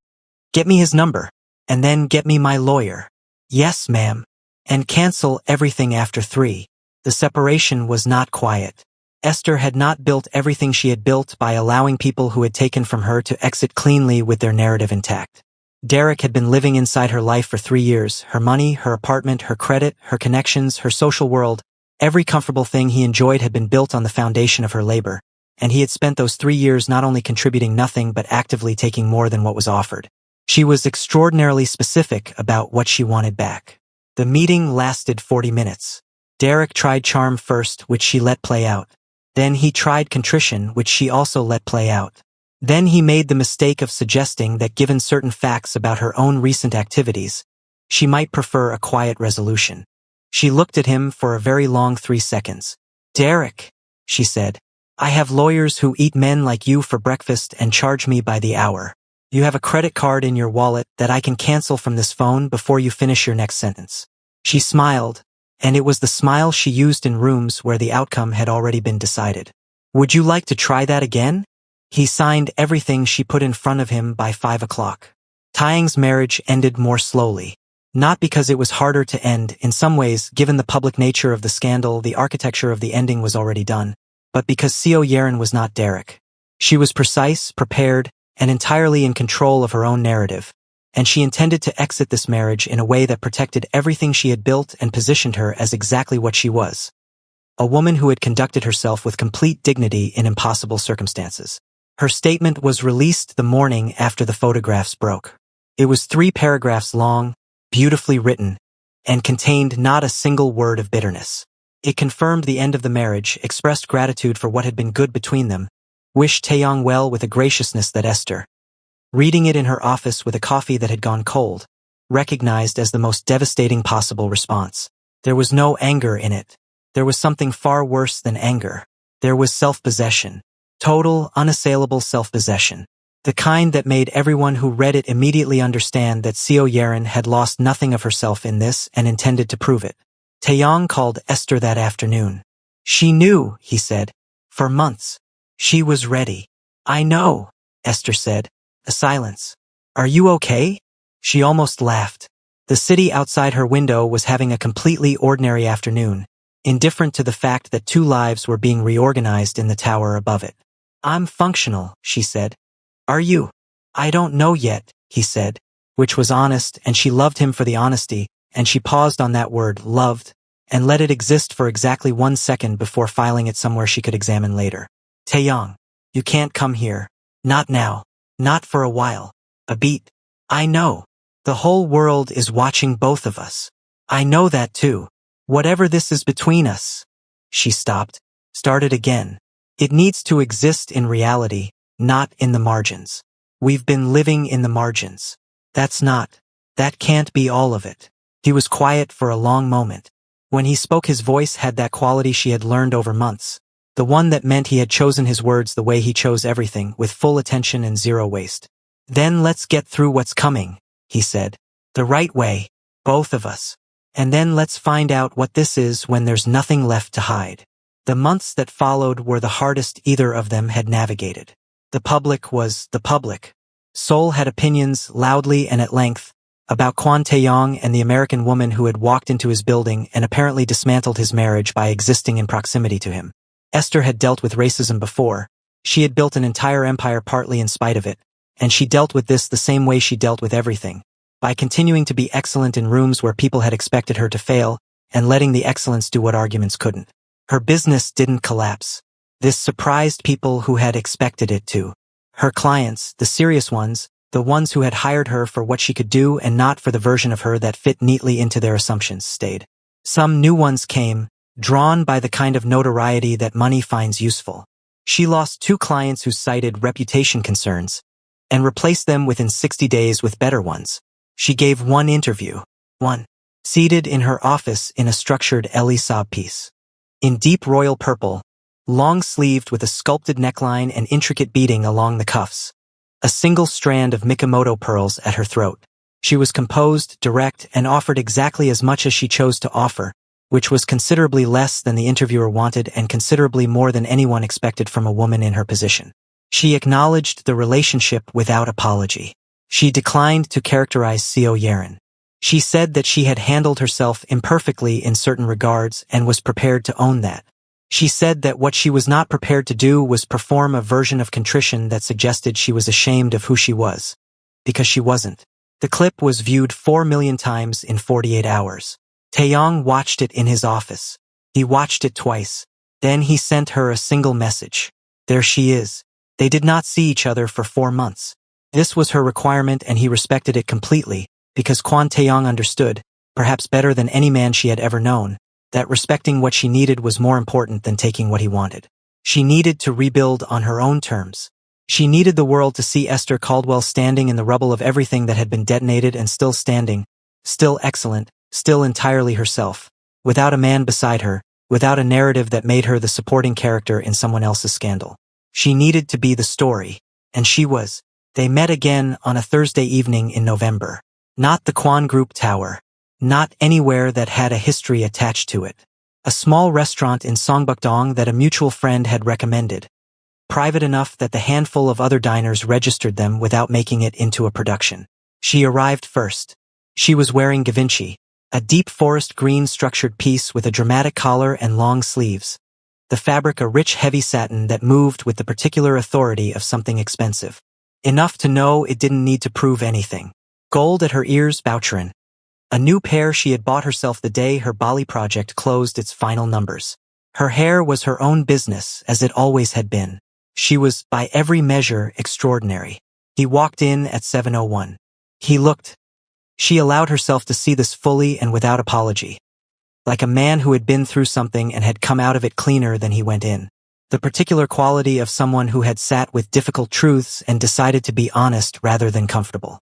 "Get me his number, and then get me my lawyer." "Yes, ma'am. And cancel everything after 3. The separation was not quiet. Esther had not built everything she had built by allowing people who had taken from her to exit cleanly with their narrative intact. Derek had been living inside her life for 3 years, her money, her apartment, her credit, her connections, her social world. Every comfortable thing he enjoyed had been built on the foundation of her labor, and he had spent those 3 years not only contributing nothing but actively taking more than what was offered. She was extraordinarily specific about what she wanted back. The meeting lasted 40 minutes. Derek tried charm first, which she let play out. Then he tried contrition, which she also let play out. Then he made the mistake of suggesting that given certain facts about her own recent activities, she might prefer a quiet resolution. She looked at him for a very long 3 seconds. "Derek," she said, "I have lawyers who eat men like you for breakfast and charge me by the hour. You have a credit card in your wallet that I can cancel from this phone before you finish your next sentence." She smiled, and it was the smile she used in rooms where the outcome had already been decided. "Would you like to try that again?" He signed everything she put in front of him by 5 o'clock. Taeyang's marriage ended more slowly. Not because it was harder to end, in some ways, given the public nature of the scandal, the architecture of the ending was already done, but because Seo Yerin was not Derek. She was precise, prepared, and entirely in control of her own narrative, and she intended to exit this marriage in a way that protected everything she had built and positioned her as exactly what she was. A woman who had conducted herself with complete dignity in impossible circumstances. Her statement was released the morning after the photographs broke. It was 3 paragraphs long, beautifully written, and contained not a single word of bitterness. It confirmed the end of the marriage, expressed gratitude for what had been good between them, wished Taeyang well with a graciousness that Esther, reading it in her office with a coffee that had gone cold, recognized as the most devastating possible response. There was no anger in it. There was something far worse than anger. There was self-possession. Total, unassailable self-possession. The kind that made everyone who read it immediately understand that Seo Yerin had lost nothing of herself in this and intended to prove it. Taeyang called Esther that afternoon. "She knew," he said, "for months. She was ready." "I know," Esther said. A silence. "Are you okay?" She almost laughed. The city outside her window was having a completely ordinary afternoon, indifferent to the fact that 2 lives were being reorganized in the tower above it. "I'm functional," she said. "Are you?" "I don't know yet," he said, which was honest, and she loved him for the honesty, and she paused on that word, loved, and let it exist for exactly 1 second before filing it somewhere she could examine later. "Taeyang, you can't come here. Not now. Not for a while. A beat. I know. The whole world is watching both of us. I know that too. Whatever this is between us." She stopped, started again. "It needs to exist in reality, not in the margins. We've been living in the margins. That can't be all of it." He was quiet for a long moment. When he spoke, his voice had that quality she had learned over months. The one that meant he had chosen his words the way he chose everything, with full attention and zero waste. "Then let's get through what's coming," he said. "The right way, both of us. And then let's find out what this is when there's nothing left to hide." The months that followed were the hardest either of them had navigated. The public was the public. Seoul had opinions, loudly and at length, about Kwon Taeyang and the American woman who had walked into his building and apparently dismantled his marriage by existing in proximity to him. Esther had dealt with racism before. She had built an entire empire partly in spite of it, and she dealt with this the same way she dealt with everything, by continuing to be excellent in rooms where people had expected her to fail, and letting the excellence do what arguments couldn't. Her business didn't collapse. This surprised people who had expected it to. Her clients, the serious ones, The ones who had hired her for what she could do and not for the version of her that fit neatly into their assumptions stayed. Some new ones came, drawn by the kind of notoriety that money finds useful. She lost 2 clients who cited reputation concerns and replaced them within 60 days with better ones. She gave 1 interview, seated in her office in a structured Ellie Saab piece. In deep royal purple, long-sleeved with a sculpted neckline and intricate beading along the cuffs. A single strand of Mikimoto pearls at her throat. She was composed, direct, and offered exactly as much as she chose to offer, which was considerably less than the interviewer wanted and considerably more than anyone expected from a woman in her position. She acknowledged the relationship without apology. She declined to characterize Seo Yeren. She said that she had handled herself imperfectly in certain regards and was prepared to own that. She said that what she was not prepared to do was perform a version of contrition that suggested she was ashamed of who she was. Because she wasn't. The clip was viewed 4 million times in 48 hours. Taeyang watched it in his office. He watched it twice. Then he sent her a single message. There she is. They did not see each other for 4 months. This was her requirement and he respected it completely, because Kwon Taeyang understood, perhaps better than any man she had ever known, that respecting what she needed was more important than taking what he wanted. She needed to rebuild on her own terms. She needed the world to see Esther Caldwell standing in the rubble of everything that had been detonated and still standing, still excellent, still entirely herself, without a man beside her, without a narrative that made her the supporting character in someone else's scandal. She needed to be the story, and she was. They met again on a Thursday evening in November. Not the Kwon Group Tower. Not anywhere that had a history attached to it. A small restaurant in Songbukdong that a mutual friend had recommended. Private enough that the handful of other diners registered them without making it into a production. She arrived first. She was wearing Givenchy, a deep forest green structured piece with a dramatic collar and long sleeves. The fabric a rich heavy satin that moved with the particular authority of something expensive. Enough to know it didn't need to prove anything. Gold at her ears, Boucheron. A new pair she had bought herself the day her Bali project closed its final numbers. Her hair was her own business, as it always had been. She was, by every measure, extraordinary. He walked in at 7:01. He looked. She allowed herself to see this fully and without apology. Like a man who had been through something and had come out of it cleaner than he went in. The particular quality of someone who had sat with difficult truths and decided to be honest rather than comfortable.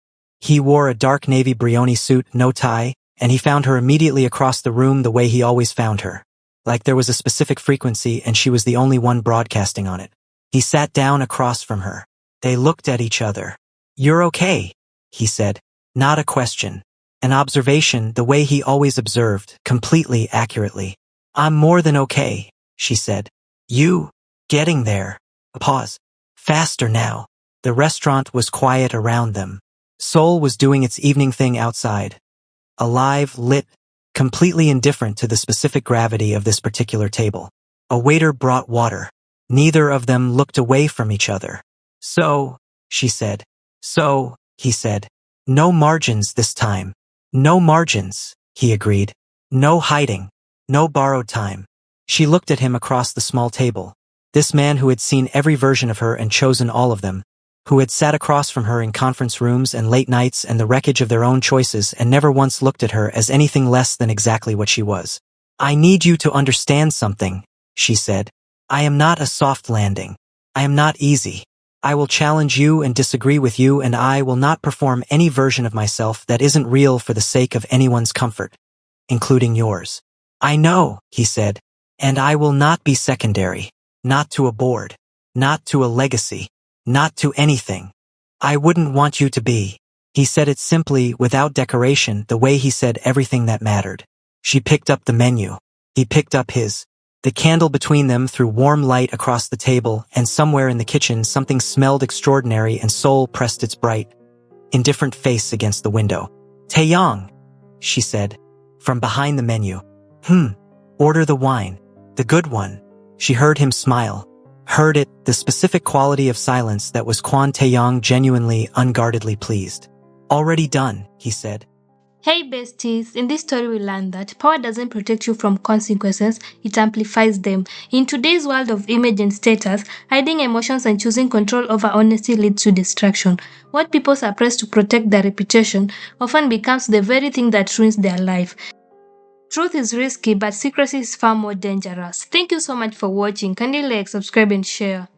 He wore a dark navy Brioni suit, no tie, and he found her immediately across the room the way he always found her. Like there was a specific frequency and she was the only one broadcasting on it. He sat down across from her. They looked at each other. "You're okay," he said. Not a question. An observation the way he always observed, completely accurately. "I'm more than okay," she said. "You? Getting there." A pause. "Faster now." The restaurant was quiet around them. Seoul was doing its evening thing outside. Alive, lit, completely indifferent to the specific gravity of this particular table. A waiter brought water. Neither of them looked away from each other. "So," she said. "So," he said. "No margins this time." "No margins," he agreed. "No hiding. No borrowed time." She looked at him across the small table. This man who had seen every version of her and chosen all of them, who had sat across from her in conference rooms and late nights and the wreckage of their own choices and never once looked at her as anything less than exactly what she was. "I need you to understand something," she said. "I am not a soft landing. I am not easy. I will challenge you and disagree with you, and I will not perform any version of myself that isn't real for the sake of anyone's comfort, including yours." "I know," he said, "and I will not be secondary. Not to a board. Not to a legacy. Not to anything. I wouldn't want you to be." He said it simply, without decoration, the way he said everything that mattered. She picked up the menu. He picked up his. The candle between them threw warm light across the table, and somewhere in the kitchen something smelled extraordinary and Seoul pressed its bright, indifferent face against the window. "Taeyang," she said, from behind the menu. Order the wine. The good one." She heard him smile. Heard it, the specific quality of silence that was Kwon Taeyang genuinely, unguardedly pleased. "Already done," he said.
Hey besties, in this story we learned that power doesn't protect you from consequences, it amplifies them. In today's world of image and status, hiding emotions and choosing control over honesty leads to distraction. What people suppress to protect their reputation often becomes the very thing that ruins their life. Truth is risky, but secrecy is far more dangerous. Thank you so much for watching. Kindly like, subscribe, and share.